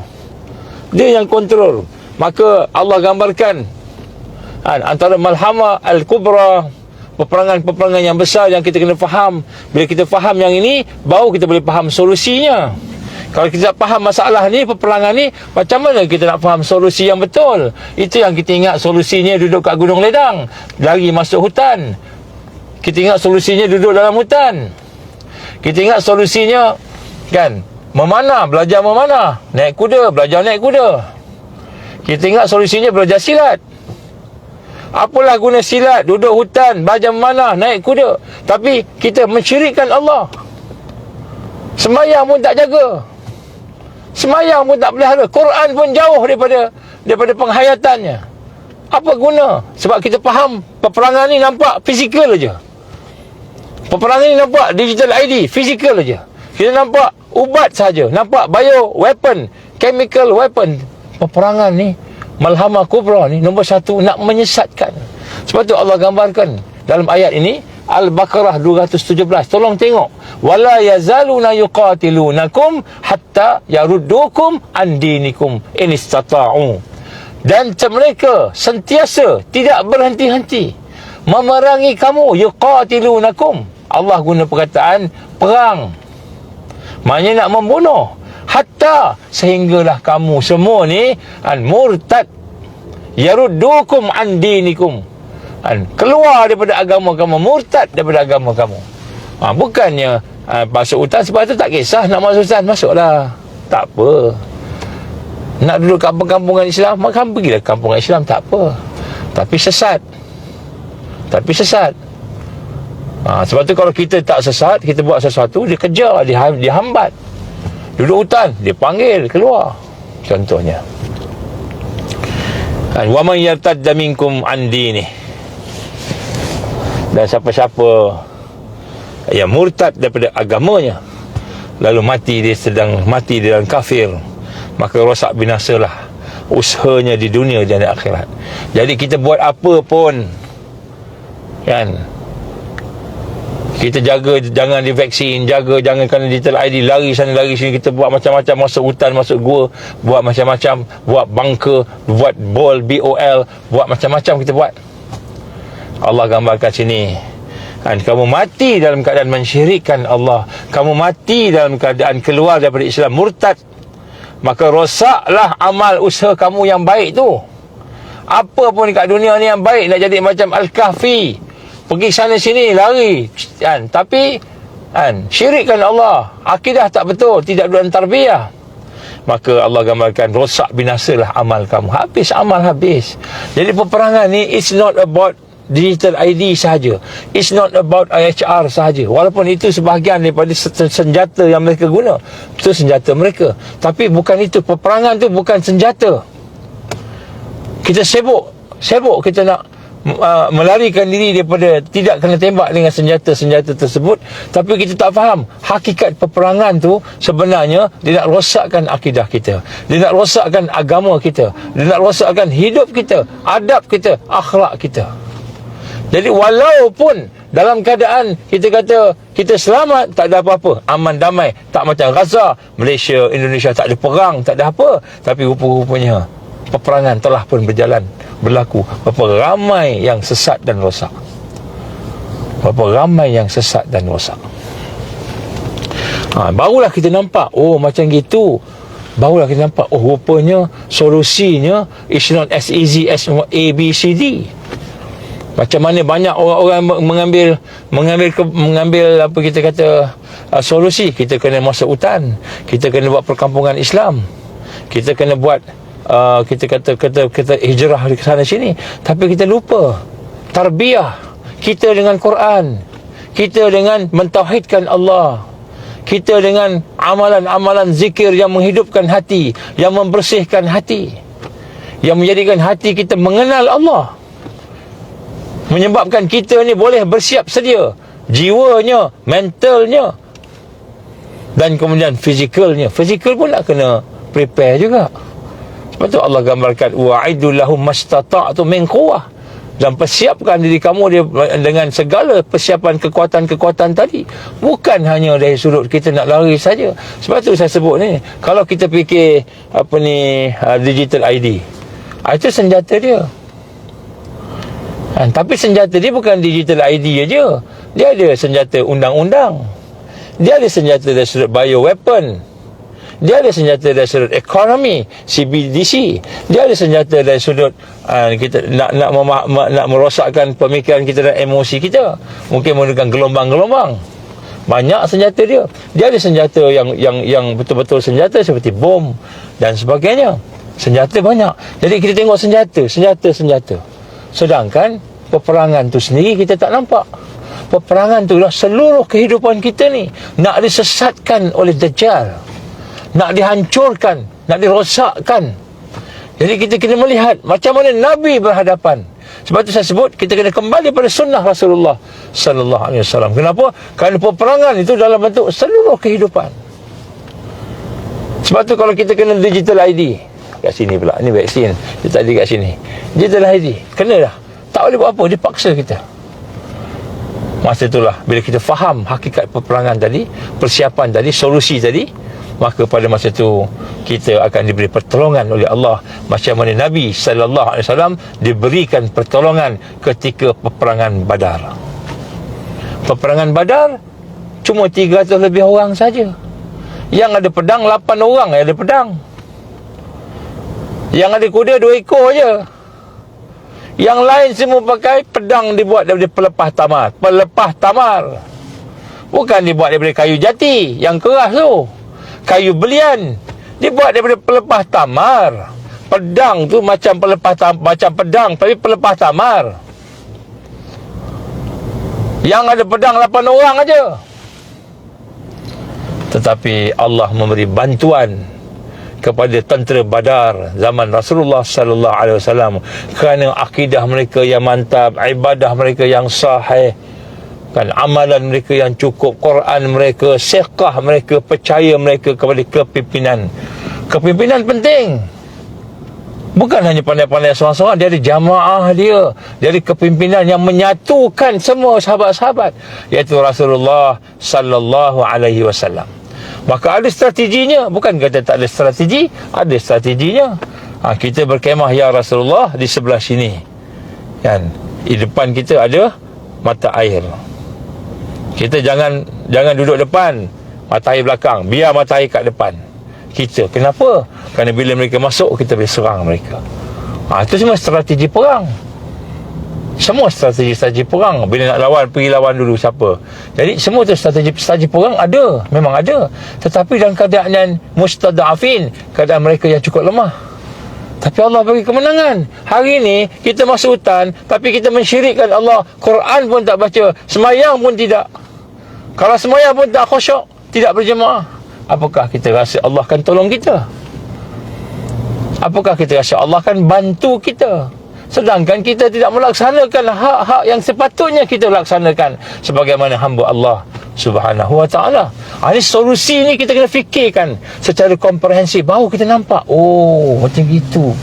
Dia yang kontrol. Maka Allah gambarkan antara malhamah al-kubra, peperangan-peperangan yang besar yang kita kena faham. Bila kita faham yang ini, baru kita boleh faham solusinya. Kalau kita tak faham masalah ni, peperangan ni, macam mana kita nak faham solusi yang betul? Itu yang kita ingat solusinya duduk kat Gunung Ledang, lari masuk hutan. Kita ingat solusinya duduk dalam hutan. Kita ingat solusinya kan, memanah, belajar memanah, naik kuda, belajar naik kuda. Kita ingat solusinya belajar silat. Apalah guna silat, duduk hutan, belajar memanah, naik kuda, tapi kita mensyirikkan Allah. Sembahyang pun tak jaga, sembahyang pun tak pelihara, Quran pun jauh daripada penghayatannya. Apa guna? Sebab kita faham peperangan ni nampak fizikal aja. Peperangan ni nampak digital ID, fizikal aja. Kita nampak ubat saja, nampak bio weapon, chemical weapon. Peperangan ni, malhamah kubra ni, nombor satu, nak menyesatkan. Sebab tu Allah gambarkan dalam ayat ini, Al-Baqarah 217. Tolong tengok, wala yazaluna yuqatilunakum hatta yaruddukum an dinikum in istata'u. Dan mereka sentiasa tidak berhenti-henti memerangi kamu. Yuqatilunakum, Allah guna perkataan perang, maknanya nak membunuh. Hatta, sehinggalah kamu semua ni murtad. Yaruddukum an dinikum, keluar daripada agama kamu, murtad daripada agama kamu. Bukannya masuk hutan, sebab tu tak kisah nak masuk hutan, masuklah, tak apa. Nak duduk kampungan Islam, maka pergilah kampungan Islam, tak apa. Tapi sesat. Sebab tu kalau kita tak sesat, kita buat sesuatu, dia kejar, dia hambat. Duduk hutan, dia panggil keluar. Contohnya wa man yartadda minkum an dinihi, dan siapa-siapa yang murtad daripada agamanya, lalu dia sedang mati dalam kafir, maka rosak binasalah usahanya di dunia dan di akhirat. Jadi kita buat apa pun kan, kita jaga jangan divaksin, jaga jangan kena digital ID, lari sana lari sini, kita buat macam-macam, masuk hutan, masuk gua, buat macam-macam, buat bunker, buat bol, BOL, buat macam-macam kita buat. Allah gambarkan sini, kamu mati dalam keadaan mensyirikkan Allah, kamu mati dalam keadaan keluar daripada Islam, murtad, maka rosaklah amal usaha kamu yang baik tu. Apa pun kat dunia ni yang baik, nak jadi macam Al-Kahfi, pergi sana sini lari tapi syirikkan Allah, akidah tak betul, tidak dalam tarbiyah, maka Allah gambarkan rosak binasalah amal kamu, habis amal, habis. Jadi peperangan ni, it's not about digital ID sahaja, it's not about IHR sahaja, walaupun itu sebahagian daripada senjata yang mereka guna, itu senjata mereka, tapi bukan itu. Peperangan tu bukan senjata. Kita sibuk kita nak melarikan diri daripada tidak kena tembak dengan senjata-senjata tersebut. Tapi kita tak faham hakikat peperangan tu sebenarnya dia nak rosakkan akidah kita, dia nak rosakkan agama kita, dia nak rosakkan hidup kita, adab kita, akhlak kita. Jadi walaupun dalam keadaan kita kata kita selamat, tak ada apa-apa, aman damai, tak macam Gaza, Malaysia, Indonesia tak ada perang, tak ada apa, tapi rupa-rupanya peperangan telah pun berlaku. Berapa ramai yang sesat dan rosak, berapa ramai yang sesat dan rosak. Barulah kita nampak, oh macam gitu. Barulah kita nampak, oh rupanya solusinya is not as easy as A, B, C, D. Macam mana banyak orang-orang mengambil apa kita kata solusi. Kita kena masuk hutan, kita kena buat perkampungan Islam, kita kena buat kita hijrah ke sana sini. Tapi kita lupa tarbiyah kita dengan Quran, kita dengan mentauhidkan Allah, kita dengan amalan-amalan zikir yang menghidupkan hati, yang membersihkan hati, yang menjadikan hati kita mengenal Allah, menyebabkan kita ni boleh bersiap sedia jiwanya, mentalnya, dan kemudian fizikalnya. Fizikal pun nak kena prepare juga. Sebab tu Allah gambarkan wa'iddu lahum mastata'tu min quwwah, dan persiapkan diri kamu dengan segala persiapan kekuatan-kekuatan tadi. Bukan hanya dari sudut kita nak lari saja. Sebab tu saya sebut ni, kalau kita fikir digital ID, itu senjata dia. Tapi senjata dia bukan digital ID aja. Dia ada senjata undang-undang, dia ada senjata dari sudut bioweapon, dia ada senjata dari sudut ekonomi, CBDC, dia ada senjata dari sudut kita nak merosakkan pemikiran kita dan emosi kita, mungkin menggunakan gelombang-gelombang. Banyak senjata dia. Dia ada senjata yang betul-betul senjata seperti bom dan sebagainya. Senjata banyak. Jadi kita tengok senjata. Sedangkan peperangan tu sendiri kita tak nampak. Peperangan tu lah seluruh kehidupan kita ni nak disesatkan oleh Dajjal, nak dihancurkan, nak dirosakkan. Jadi kita kena melihat macam mana Nabi berhadapan. Sebab tu saya sebut kita kena kembali pada sunnah Rasulullah sallallahu alaihi wasallam. Kenapa? Kerana peperangan itu dalam bentuk seluruh kehidupan. Sebab tu kalau kita kena digital ID, kat sini pula, ni vaksin, dia tak ada kat sini, digital ID, kena dah, tak boleh buat apa, dia paksa kita. Masa itulah bila kita faham hakikat peperangan tadi, persiapan tadi, solusi tadi, maka pada masa itu kita akan diberi pertolongan oleh Allah, macam mana Nabi sallallahu alaihi wasallam diberikan pertolongan ketika peperangan Badar. Peperangan Badar cuma 300 lebih orang saja. Yang ada pedang 8 orang yang ada pedang. Yang ada kuda 2 ekor je. Yang lain semua pakai pedang dibuat daripada pelepah tamar. Pelepah tamar, bukan dibuat daripada kayu jati yang keras tu, kayu belian, dibuat daripada pelepah tamar. Pedang tu macam macam pedang, tapi pelepah tamar. Yang ada pedang 8 orang aja. Tetapi Allah memberi bantuan kepada tentera Badar zaman Rasulullah sallallahu alaihi wasallam kerana akidah mereka yang mantap, ibadah mereka yang sahih, kan, amalan mereka yang cukup, Quran mereka, siqah mereka, percaya mereka kepada kepimpinan. Kepimpinan penting. Bukan hanya pandai-pandai seorang-seorang, dia ada jamaah dia ada kepimpinan yang menyatukan semua sahabat-sahabat, iaitu Rasulullah sallallahu alaihi wasallam. Maka ada strateginya. Bukan kata tak ada strategi, ada strateginya. Kita berkemah ya Rasulullah di sebelah sini, kan, di depan kita ada mata air. Kita jangan duduk depan, mata air belakang, biar mata air kat depan kita. Kenapa? Kerana bila mereka masuk, kita boleh serang mereka. Itu semua strategi perang. Semua strategi perang. Bila nak lawan, pergi lawan dulu siapa. Jadi semua tu strategi perang ada, memang ada. Tetapi dalam keadaan yang mustada'afin, keadaan mereka yang cukup lemah, tapi Allah bagi kemenangan. Hari ni kita masuk hutan, tapi kita mensyirikkan Allah. Quran pun tak baca, semayang pun tidak. Kalau semayang pun tak khusyuk, tidak berjemaah. Apakah kita rasa Allah akan tolong kita? Apakah kita rasa Allah akan bantu kita? sedangkan kita tidak melaksanakan hak-hak yang sepatutnya kita laksanakan sebagaimana hamba Allah Subhanahu wa ta'ala. Ini solusi ni kita kena fikirkan secara komprehensif, baru kita nampak, oh macam gitu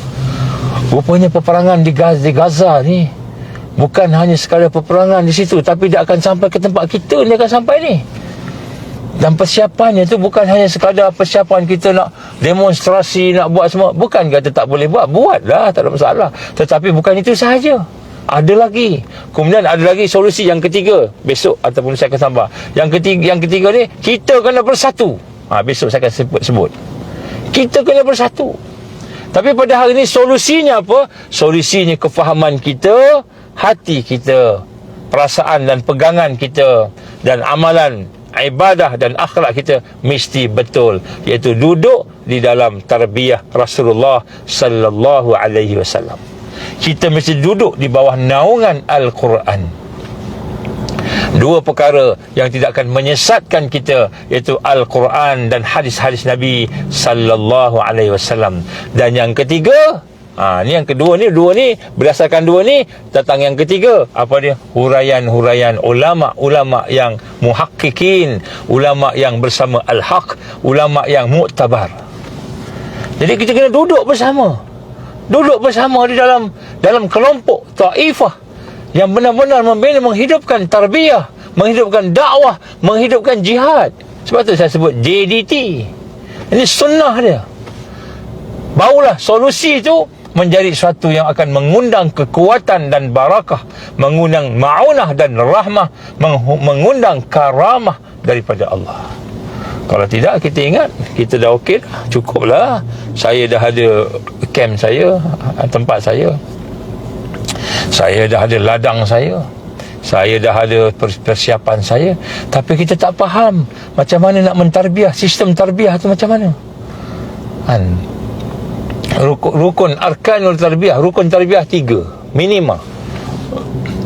rupanya peperangan di Gaza ni bukan hanya sekadar peperangan di situ, tapi dia akan sampai ke tempat kita ni, akan sampai ni. Dan persiapannya tu bukan hanya sekadar persiapan kita nak demonstrasi, nak buat semua. Bukan kata tak boleh buat, buatlah, tak ada masalah. Tetapi bukan itu sahaja, ada lagi. Kemudian ada lagi solusi yang ketiga, besok ataupun saya akan tambah. Yang ketiga ni, kita kena bersatu. Besok saya akan sebut. Kita kena bersatu. Tapi pada hari ini solusinya apa? Solusinya kefahaman kita, hati kita, perasaan dan pegangan kita, dan amalan, ibadah dan akhlak kita mesti betul, iaitu duduk di dalam tarbiyah Rasulullah sallallahu alaihi wasallam. Kita mesti duduk di bawah naungan Al-Quran. Dua perkara yang tidak akan menyesatkan kita, iaitu Al-Quran dan hadis-hadis Nabi sallallahu alaihi wasallam. Dan yang ketiga, ni yang kedua ni, dua ni, berdasarkan dua ni datang yang ketiga, apa dia? Huraian-huraian ulama-ulama yang muhaqqiqin, ulama yang bersama al-haq, ulama yang muktabar. Jadi kita kena duduk bersama di dalam kelompok taifah yang benar-benar membina, menghidupkan tarbiyah, menghidupkan dakwah, menghidupkan jihad. Sebab tu saya sebut JDT. Ini sunnah dia. Barulah solusi itu menjadi sesuatu yang akan mengundang kekuatan dan barakah, mengundang ma'unah dan rahmah, mengundang karamah daripada Allah. Kalau tidak, kita ingat kita dah okey dah, cukuplah. Saya dah ada camp saya, tempat saya dah ada ladang saya dah ada persiapan saya, tapi kita tak faham macam mana nak mentarbiah, sistem tarbiah tu macam mana. Rukun arkanul tarbiyah, rukun tarbiyah 3 minima.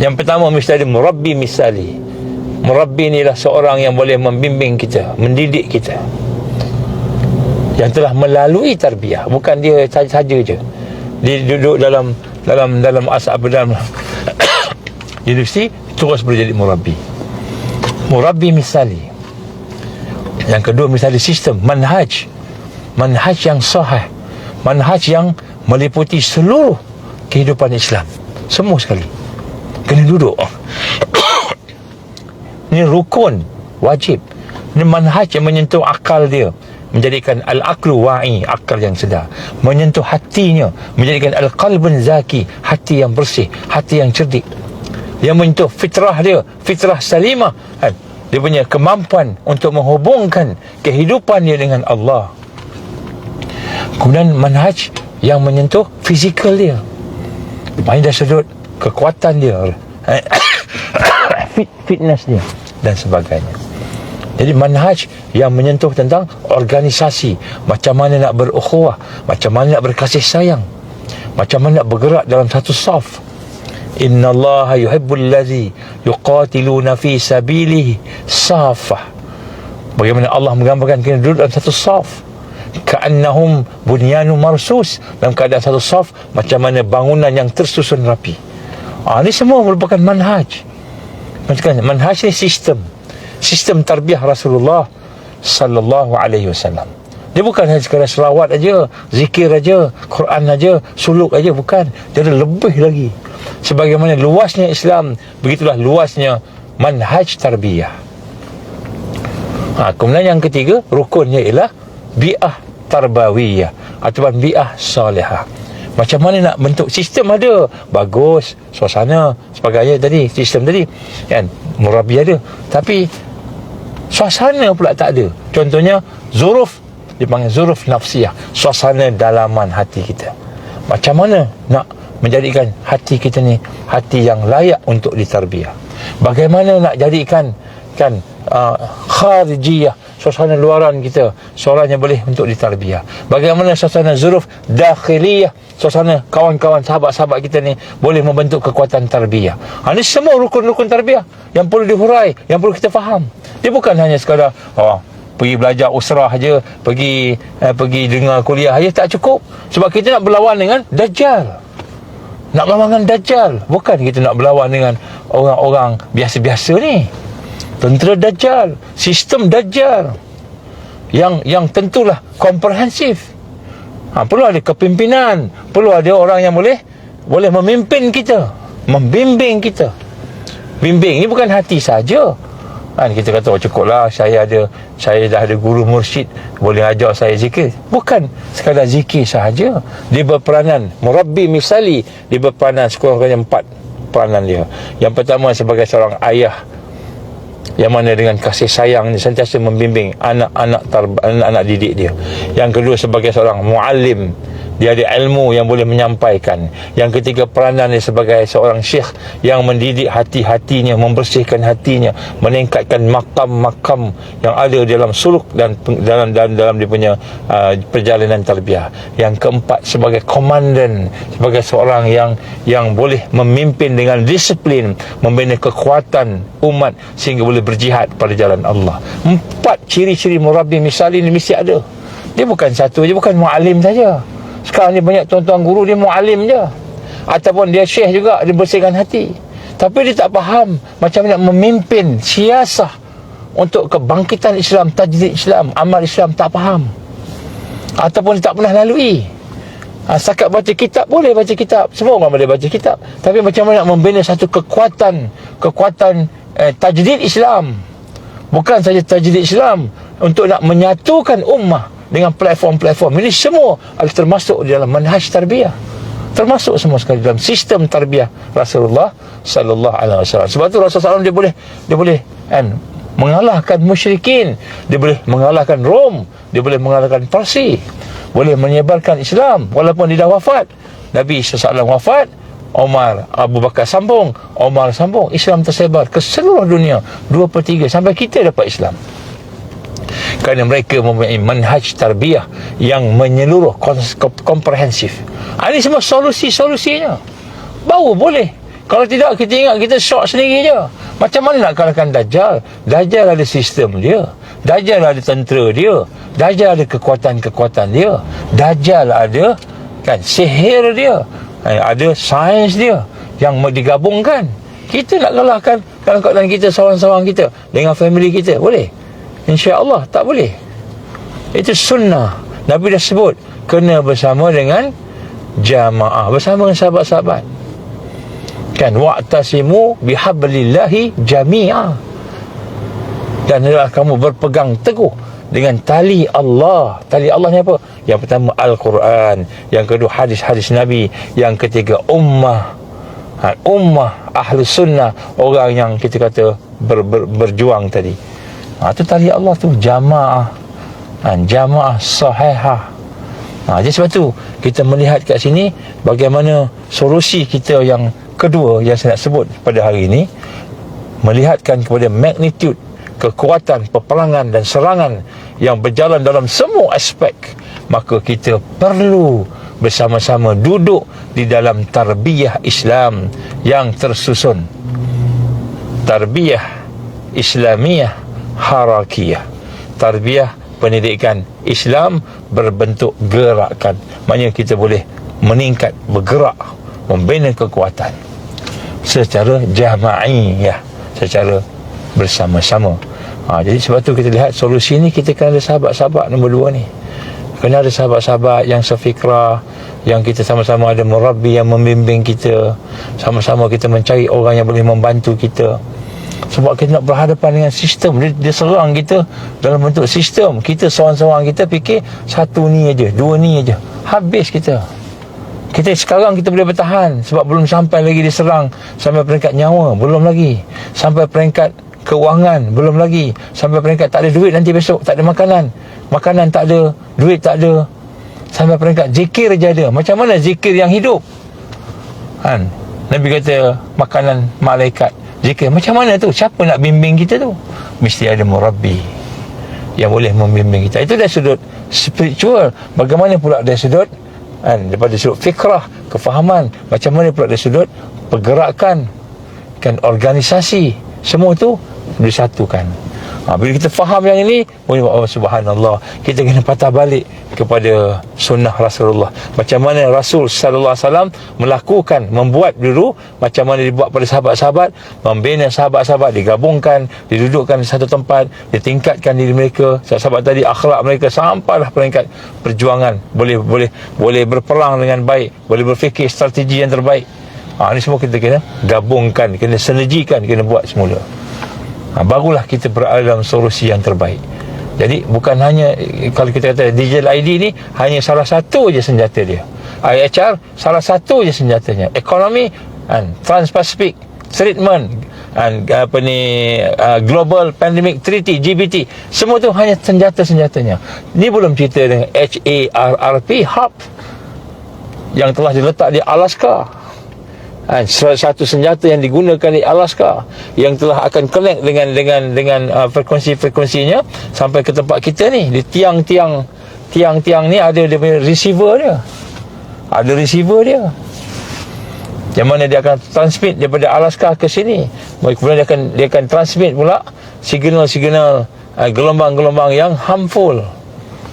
Yang pertama mesti ada murabbi misali. Murabbi inilah seorang yang boleh membimbing kita, mendidik kita, yang telah melalui tarbiyah, bukan dia saja je. Dia duduk dalam universiti terus boleh jadi murabbi. Murabbi misali. Yang kedua misalnya sistem manhaj yang sahih, manhaj yang meliputi seluruh kehidupan Islam, semua sekali kena duduk. Ini rukun wajib. Ini manhaj yang menyentuh akal dia, menjadikan al-aqlu wa'i, akal yang sedar, menyentuh hatinya, menjadikan al-qalbun zaki, hati yang bersih, hati yang cerdik, yang menyentuh fitrah dia, fitrah salimah, dia punya kemampuan untuk menghubungkan kehidupan dia dengan Allah. Kemudian manhaj yang menyentuh fizikal dia, main dah sudut kekuatan dia, fitness dia dan sebagainya. Jadi manhaj yang menyentuh tentang organisasi, macam mana nak berukhuwah, macam mana nak berkasih sayang, macam mana nak bergerak dalam satu saf. Innallaha yuhibbul ladzi yuqatiluna fi sabilihi safah. Bagaimana Allah menggambarkan kita duduk dalam satu saf, ka'annahum bunyanun marsus, dalam keadaan satu saf macam mana bangunan yang tersusun rapi. Ini semua merupakan manhaj. Manhaj ni sistem tarbiyah Rasulullah sallallahu alaihi wasallam. Dia bukan hanya sekadar selawat aja, zikir aja, Quran aja, suluk aja, bukan. Dia ada lebih lagi. Sebagaimana luasnya Islam, begitulah luasnya manhaj tarbiyah. Kemudian yang ketiga, rukunnya ialah bi'ah tarbawiyah ataupun bi'ah salihah. Macam mana nak bentuk sistem ada, bagus, suasana, sebagainya tadi, sistem tadi kan, murabbi ada, tapi suasana pula tak ada. Contohnya zuruf, dipanggil zuruf nafsiyah, suasana dalaman hati kita. Macam mana nak menjadikan hati kita ni hati yang layak untuk ditarbiyah? Bagaimana nak jadikan kharijiyah, suasana luaran kita, seorang yang boleh untuk ditarbiyah? Bagaimana suasana zuruf dakhiliyah, suasana kawan-kawan, sahabat-sahabat kita ni boleh membentuk kekuatan tarbiyah? Ini semua rukun-rukun tarbiyah yang perlu dihurai, yang perlu kita faham. Dia bukan hanya sekadar pergi belajar usrah aja, pergi dengar kuliah aja, tak cukup. Sebab kita nak berlawan dengan Dajjal, nak berlawan dengan Dajjal. Bukan kita nak berlawan dengan orang-orang biasa-biasa ni. Tentera Dajjal, sistem Dajjal yang tentulah komprehensif. Perlu ada kepimpinan, perlu ada orang yang boleh memimpin kita, membimbing kita. Bimbing ni bukan hati saja. Kita kata cukuplah saya dah ada guru mursyid boleh ajar saya zikir. Bukan sekadar zikir sahaja. Dia berperanan murabbi misali, dia berperanan sekurang-kurangnya 4 peranan dia. Yang pertama sebagai seorang ayah, yang mana dengan kasih sayang ni sentiasa membimbing anak-anak didik dia. Yang kedua sebagai seorang muallim, dia ada ilmu yang boleh menyampaikan. Yang ketiga peranan dia sebagai seorang syekh yang mendidik hati-hatinya, membersihkan hatinya, meningkatkan makam-makam yang ada dalam suluk dan dalam dia punya perjalanan tarbiyah. Yang keempat sebagai komandan, sebagai seorang yang boleh memimpin dengan disiplin, membina kekuatan umat sehingga boleh berjihad pada jalan Allah. 4 ciri-ciri murabbi misali ni mesti ada. Dia bukan satu je, bukan muallim saja. Sekarang ni banyak tuan-tuan guru dia muallim je, ataupun dia syekh juga, dia bersihkan hati, tapi dia tak faham macam nak memimpin siasah untuk kebangkitan Islam, tajdid Islam, amal Islam, tak faham, ataupun dia tak pernah lalui. Setakat baca kitab, boleh baca kitab, semua orang boleh baca kitab, tapi macam mana nak membina satu kekuatan tajdid Islam. Bukan saja tajdid Islam, untuk nak menyatukan ummah dengan platform-platform ini, semua ada termasuk di dalam manhaj tarbiyah, termasuk semua sekali dalam sistem tarbiyah Rasulullah sallallahu alaihi wasallam. Sebab tu Rasulullah SAW dia boleh mengalahkan musyrikin, dia boleh mengalahkan Rom, dia boleh mengalahkan Parsi, boleh menyebarkan Islam walaupun dia dah wafat. Nabi SAW wafat, Abu Bakar sambung, Umar sambung, Islam tersebar ke seluruh dunia, 2/3 sampai kita dapat Islam. Kerana mereka mempunyai manhaj tarbiyah yang menyeluruh, komprehensif. Ini semua solusinya. Baru boleh. Kalau tidak, kita ingat kita short sendiri je. Macam mana nak kalahkan Dajjal? Dajjal ada sistem dia, Dajjal ada tentera dia, Dajjal ada kekuatan-kekuatan dia, Dajjal ada sihir dia, ada sains dia yang digabungkan. Kita nak kalahkan dalam keadaan kita seorang-seorang kita dengan family kita, boleh? InsyaAllah tak boleh. Itu sunnah. Nabi dah sebut kena bersama dengan jamaah, bersama dengan sahabat-sahabat. Wa'tasimu bihablillahi jami'ah. Dan hendaklah kamu berpegang teguh dengan tali Allah. Tali Allah ni apa? Yang pertama Al-Quran, yang kedua hadis-hadis Nabi, yang ketiga ummah Ahlus Sunnah, orang yang kita kata berjuang tadi. Itu tali Allah tu, jamaah, jamaah sahihah. Jadi sebab tu kita melihat kat sini bagaimana solusi kita yang kedua yang saya nak sebut pada hari ini, melihatkan kepada magnitude kekuatan peperangan dan serangan yang berjalan dalam semua aspek. Maka kita perlu bersama-sama duduk di dalam tarbiyah Islam yang tersusun, tarbiyah Islamiyah harakiyah, tarbiyah pendidikan Islam berbentuk gerakan. Maknanya kita boleh meningkat, bergerak, membina kekuatan secara jama'iyah, secara bersama-sama. Jadi sebab tu kita lihat solusi ni, kita kena ada sahabat-sahabat nombor 2 ni. Kena ada sahabat-sahabat yang sefikrah, yang kita sama-sama ada murabbi yang membimbing kita, sama-sama kita mencari orang yang boleh membantu kita. Sebab kita nak berhadapan dengan sistem, dia serang kita dalam bentuk sistem. Kita seorang-seorang kita fikir satu ni aja, 2 ni aja, habis kita. Kita sekarang kita boleh bertahan sebab belum sampai lagi diserang sampai peringkat nyawa, belum lagi. Sampai peringkat keuangan, belum lagi. Sampai peringkat tak ada duit nanti besok, tak ada makanan tak ada, duit tak ada. Sampai peringkat zikir je ada. Macam mana zikir yang hidup? Nabi kata makanan malaikat, zikir. Macam mana tu? Siapa nak bimbing kita tu? Mesti ada murabbi yang boleh membimbing kita. Itu dari sudut spiritual. Bagaimana pula dari sudut daripada sudut fikrah, kefahaman. Macam mana pula dari sudut pergerakan, organisasi. Semua tu disatukan. Bila kita faham yang ini, oh subhanallah, kita kena patah balik kepada sunnah Rasulullah. Macam mana Rasul sallallahu alaihi wasallam melakukan, membuat dulu, macam mana dibuat pada sahabat-sahabat, membina sahabat-sahabat, digabungkan, didudukkan di satu tempat, ditingkatkan diri mereka, sahabat tadi akhlak mereka sampailah peringkat perjuangan, boleh berperang dengan baik, boleh berfikir strategi yang terbaik. Ini semua kita kena gabungkan, kena sinergikan, kena buat semula. Barulah kita berada dalam solusi yang terbaik. Jadi bukan hanya, kalau kita kata digital ID ni hanya salah satu je senjata dia. IHR salah satu je senjatanya. Ekonomi and Trans-Pacific Treatment and Global Pandemic Treaty GBT, semua tu hanya senjata-senjatanya. Ni belum cerita dengan HARRP Hub yang telah diletak di Alaska. Satu senjata yang digunakan di Alaska yang telah akan connect dengan frekuensi-frekuensinya sampai ke tempat kita ni. Di tiang-tiang ni ada dia punya receiver dia. Ada receiver dia. Yang mana dia akan transmit daripada Alaska ke sini. Kemudian dia akan transmit pula signal-signal gelombang-gelombang yang harmful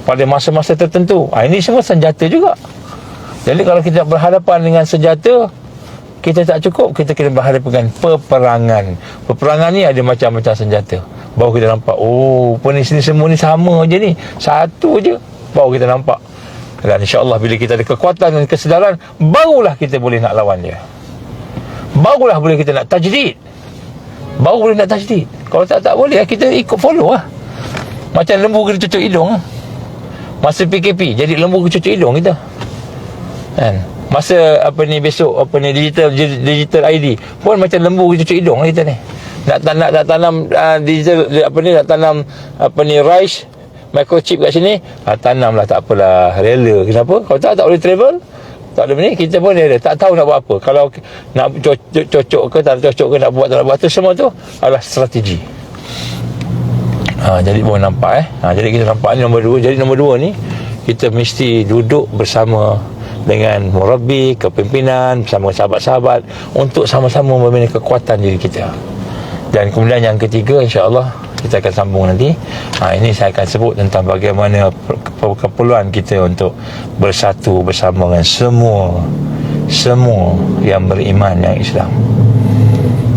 pada masa-masa tertentu. Ini semua senjata juga. Jadi kalau kita berhadapan dengan senjata, kita tak cukup, kita kena berhadapan dengan peperangan. Peperangan ni ada macam-macam senjata. Baru kita nampak, oh, ni semua ni sama je ni, satu je. Baru kita nampak. Dan insya-Allah bila kita ada kekuatan dan kesedaran, barulah kita boleh nak lawan dia. Barulah boleh kita nak tajdid. Baru boleh nak tajdid. Kalau tak boleh, kita ikut follow lah. Macam lembu kena cucuk hidung lah. Masa PKP, jadi lembu kena cucuk hidung kita, kan? Masa besok digital ID pun macam lembu cucuk hidung kita ni. Nak tanam digital nak tanam rice microchip kat sini, tanamlah, tak apalah, rela. Kenapa? Kalau tak boleh travel, tak ada ni, kita pun rela, tak tahu nak buat apa. Kalau nak cocok ke tak cocok ke, nak buat tak nak buat, tu semua tu adalah strategi. Jadi boleh nampak jadi kita nampak ni nombor 2. Jadi nombor 2 ni kita mesti duduk bersama dengan murabbi, kepimpinan, bersama sahabat-sahabat untuk sama-sama membina kekuatan diri kita. Dan kemudian yang ketiga, insya-Allah kita akan sambung nanti. Ini saya akan sebut tentang bagaimana keperluan kita untuk bersatu bersama dengan semua yang beriman, yang Islam.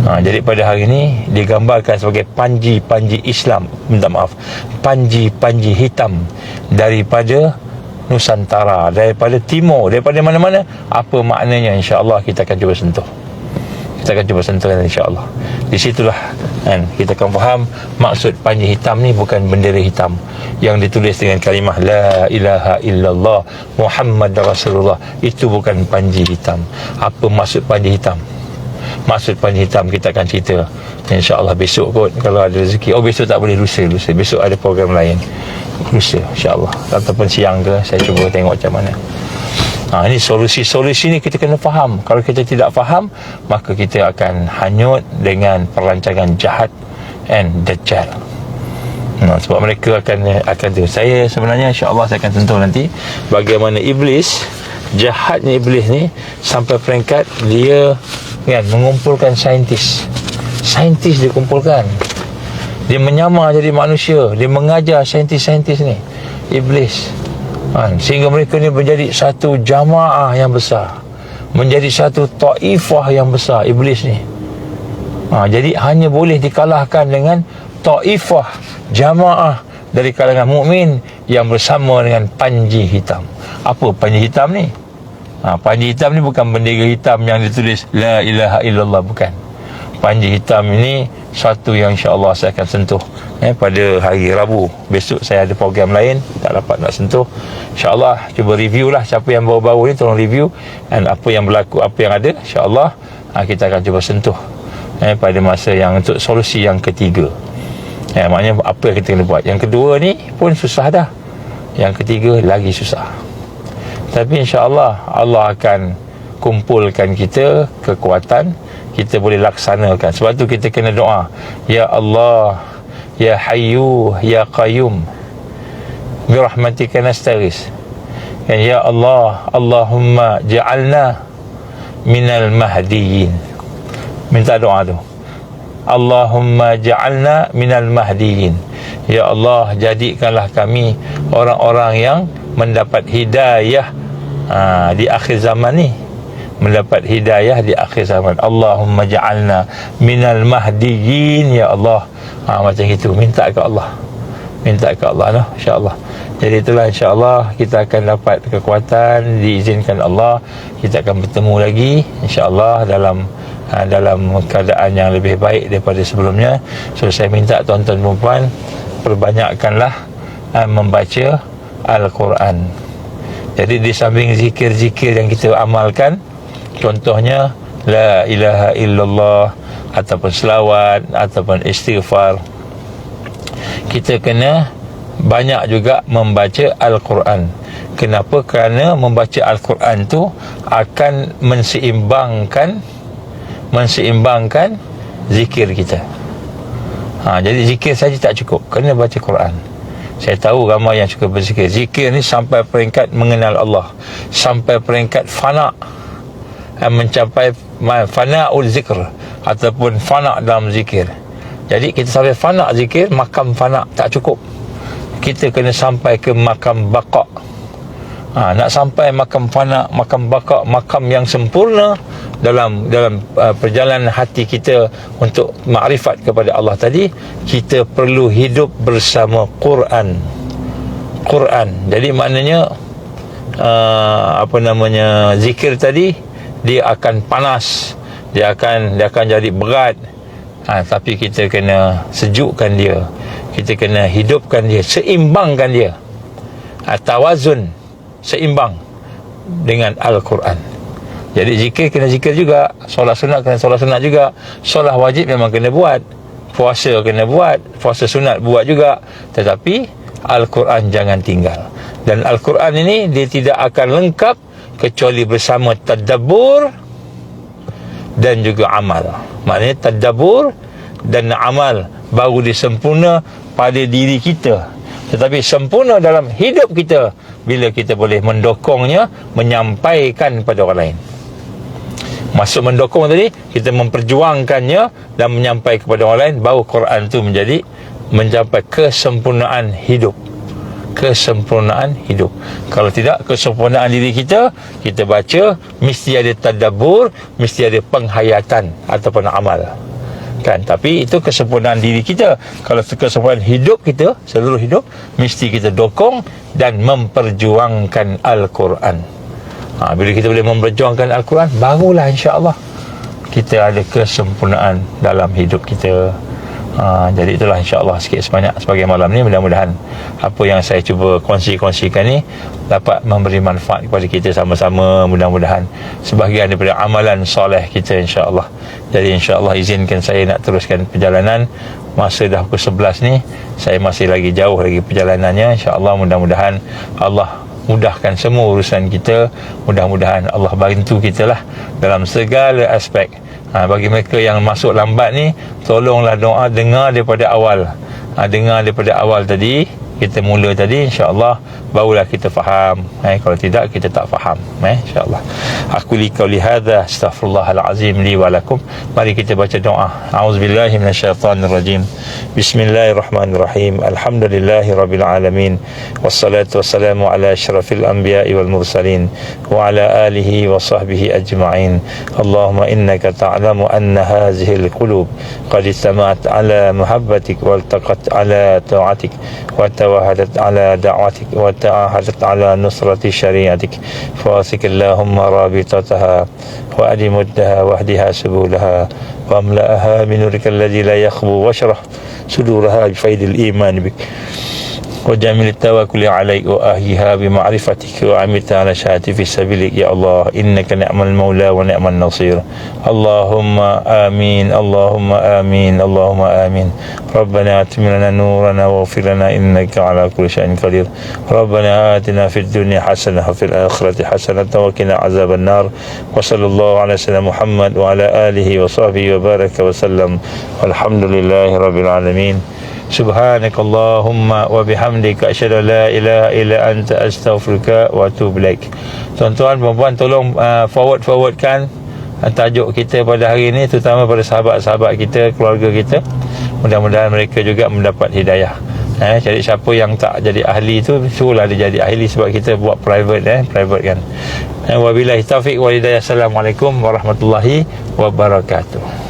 Jadi pada hari ini digambarkan sebagai panji-panji Islam, minta maaf, panji-panji hitam daripada Nusantara, daripada timur, daripada mana-mana. Apa maknanya, insya-Allah kita akan cuba sentuh. Kita akan cuba sentuh, insya-Allah. Di situlah kita akan faham maksud panji hitam ni bukan bendera hitam yang ditulis dengan kalimah la ilaha illallah Muhammad Rasulullah. Itu bukan panji hitam. Apa maksud panji hitam? Maksud panji hitam kita akan cerita, insya-Allah besok kot, kalau ada rezeki. Besok tak boleh, lusa. Besok ada program lain, lusa insya-Allah, ataupun siang ke, saya cuba tengok macam mana. Ini solusi ni kita kena faham. Kalau kita tidak faham, maka kita akan hanyut dengan perancangan jahat and dajjal. Sebab mereka akan tu. Saya sebenarnya insya-Allah saya akan sentuh nanti bagaimana iblis, jahatnya iblis ni sampai peringkat dia mengumpulkan saintis dia kumpulkan. Dia menyamar jadi manusia, dia mengajar saintis-saintis ni, iblis. Sehingga mereka ni menjadi satu jamaah yang besar, menjadi satu taifah yang besar, iblis ni. Jadi hanya boleh dikalahkan dengan taifah, jamaah dari kalangan mukmin yang bersama dengan panji hitam. Apa panji hitam ni? Panji hitam ni bukan bendera hitam yang ditulis la ilaha illallah, bukan. Panji hitam ini satu yang insya-Allah saya akan sentuh pada hari Rabu. Besok saya ada program lain, tak dapat nak sentuh. InsyaAllah cuba review lah, siapa yang baru-baru ni tolong review, dan apa yang berlaku, apa yang ada, InsyaAllah kita akan cuba sentuh pada masa yang untuk solusi yang ketiga. Maknanya apa yang kita kena buat. Yang kedua ni pun susah dah, yang ketiga lagi susah. Tapi insya-Allah Allah akan kumpulkan kita kekuatan, kita boleh laksanakan. Sebab tu kita kena doa, ya Allah, ya Hayyu, ya Qayyum, birahmatika nastaghis. Ya Allah, Allahumma ja'alna minal mahdiyin. Minta doa tu. Allahumma ja'alna minal mahdiyin. Ya Allah, jadikanlah kami orang-orang yang mendapat hidayah di akhir zaman ni, mendapat hidayah di akhir zaman. Allahumma ja'alna minal mahdiyin, ya Allah. Macam itu, minta ke Allah, minta ke Allah lah, insya-Allah. Jadi itulah, insya-Allah kita akan dapat kekuatan, diizinkan Allah, kita akan bertemu lagi insya-Allah dalam keadaan yang lebih baik daripada sebelumnya. So saya minta tuan-tuan dan puan, perbanyakkanlah membaca Al-Quran. Jadi di samping zikir-zikir yang kita amalkan, contohnya la ilaha illallah ataupun selawat ataupun istighfar, kita kena banyak juga membaca Al-Quran. Kenapa? Kerana membaca Al-Quran tu akan menseimbangkan zikir kita. Jadi zikir saja tak cukup, kena baca Quran. Saya tahu ramai yang suka berzikir. Zikir ni sampai peringkat mengenal Allah, sampai peringkat fana, mencapai fana'ul zikr ataupun fana dalam zikir. Jadi kita sampai fana zikir, makam fana tak cukup, kita kena sampai ke makam baqa. Nak sampai makam fana, makam baqa, makam yang sempurna dalam perjalanan hati kita untuk makrifat kepada Allah tadi, kita perlu hidup bersama Quran. Jadi maknanya zikir tadi dia akan panas, dia akan jadi berat. Tapi kita kena sejukkan dia, kita kena hidupkan dia, seimbangkan dia, tawazun, seimbang dengan Al-Quran. Jadi zikir kena zikir juga, solat sunat kena solat sunat juga, solat wajib memang kena buat, puasa kena buat, puasa sunat buat juga, tetapi Al-Quran jangan tinggal. Dan Al-Quran ini dia tidak akan lengkap kecuali bersama tadabbur dan juga amal. Maknanya tadabbur dan amal baru disempurna pada diri kita, tetapi sempurna dalam hidup kita bila kita boleh mendokongnya, menyampaikan kepada orang lain. Maksud mendokong tadi, kita memperjuangkannya dan menyampaikan kepada orang lain, baru Quran itu mencapai kesempurnaan hidup. Kesempurnaan hidup. Kalau tidak, kesempurnaan diri kita baca, mesti ada tadabbur, mesti ada penghayatan ataupun amal. Tapi itu kesempurnaan diri kita. Kalau kesempurnaan hidup kita, seluruh hidup, mesti kita dokong dan memperjuangkan Al-Quran. Bila kita boleh memperjuangkan Al-Quran, barulah insya-Allah kita ada kesempurnaan dalam hidup kita. Jadi itulah insya-Allah sikit sebanyak sebagai malam ni, mudah-mudahan apa yang saya cuba kongsikan ni dapat memberi manfaat kepada kita sama-sama, mudah-mudahan sebahagian daripada amalan soleh kita insya-Allah. Jadi insya-Allah izinkan saya nak teruskan perjalanan. Masa dah pukul 11 ni, saya masih lagi jauh lagi perjalanannya. Insya-Allah mudah-mudahan Allah mudahkan semua urusan kita, mudah-mudahan Allah bantu kita lah dalam segala aspek. Bagi mereka yang masuk lambat ni, tolonglah doa, dengar daripada awal. Dengar daripada awal tadi, kita mula tadi, insya-Allah barulah kita faham. Kalau tidak, kita tak faham. Insya-Allah. Aku li qauli hadza, astaghfirullahal azim li wa lakum. Mari kita baca doa. A'udzubillahi minasyaitonir rajim. Bismillahirrahmanirrahim. Alhamdulillahirabbil alamin. Wassalatu wassalamu ala asyrafil anbiya'i wal mursalin wa ala alihi wa sahbihi ajma'in. Allahumma innaka ta'lamu anna hadhil qulub qad istama'at ala muhabbatik wal taqat ala ta'atik wa tawahadat ala da'watik wa ta'ahadat ala nusrati syariatik. Fasik Allahumma rabitataha wa adimuddaha wahdiha subulaha wa amla'aha minurika alladhi la yakhbu washrah suduraha bifaidil iman bik wa jamil tawakkuli alaik wa ahyiha bima'rifatik wa amita ala syahati fi sabilik. Ya Allah, innaka ni'mal maula wa ni'mal nasir. Allahumma amin, Allahumma amin, Allahumma amin. Rabbana atim lana nurana waghfir lana innaka ala kulli syai'in qadir. Rabbana atina fid dunya hasanah wa fil akhirati hasanah wa qina azaban nar. Wa sallallahu ala sayyidina Muhammad wa ala alihi wa sahbihi wa baraka wa sallam. Walhamdulillahi rabbil alamin. Subhanakallahumma wa bihamdika asyhadu an la ilaha illa anta astaghfiruka wa atubu ilaik. Tuan-tuan, puan-puan, tolong forwardkan tajuk kita pada hari ini, terutama pada sahabat-sahabat kita, keluarga kita. Mudah-mudahan mereka juga mendapat hidayah. Jadi siapa yang tak jadi ahli tu, suruhlah dia jadi ahli, sebab kita buat private kan. Wabillahi taufiq wal hidayah. Assalamualaikum warahmatullahi wabarakatuh.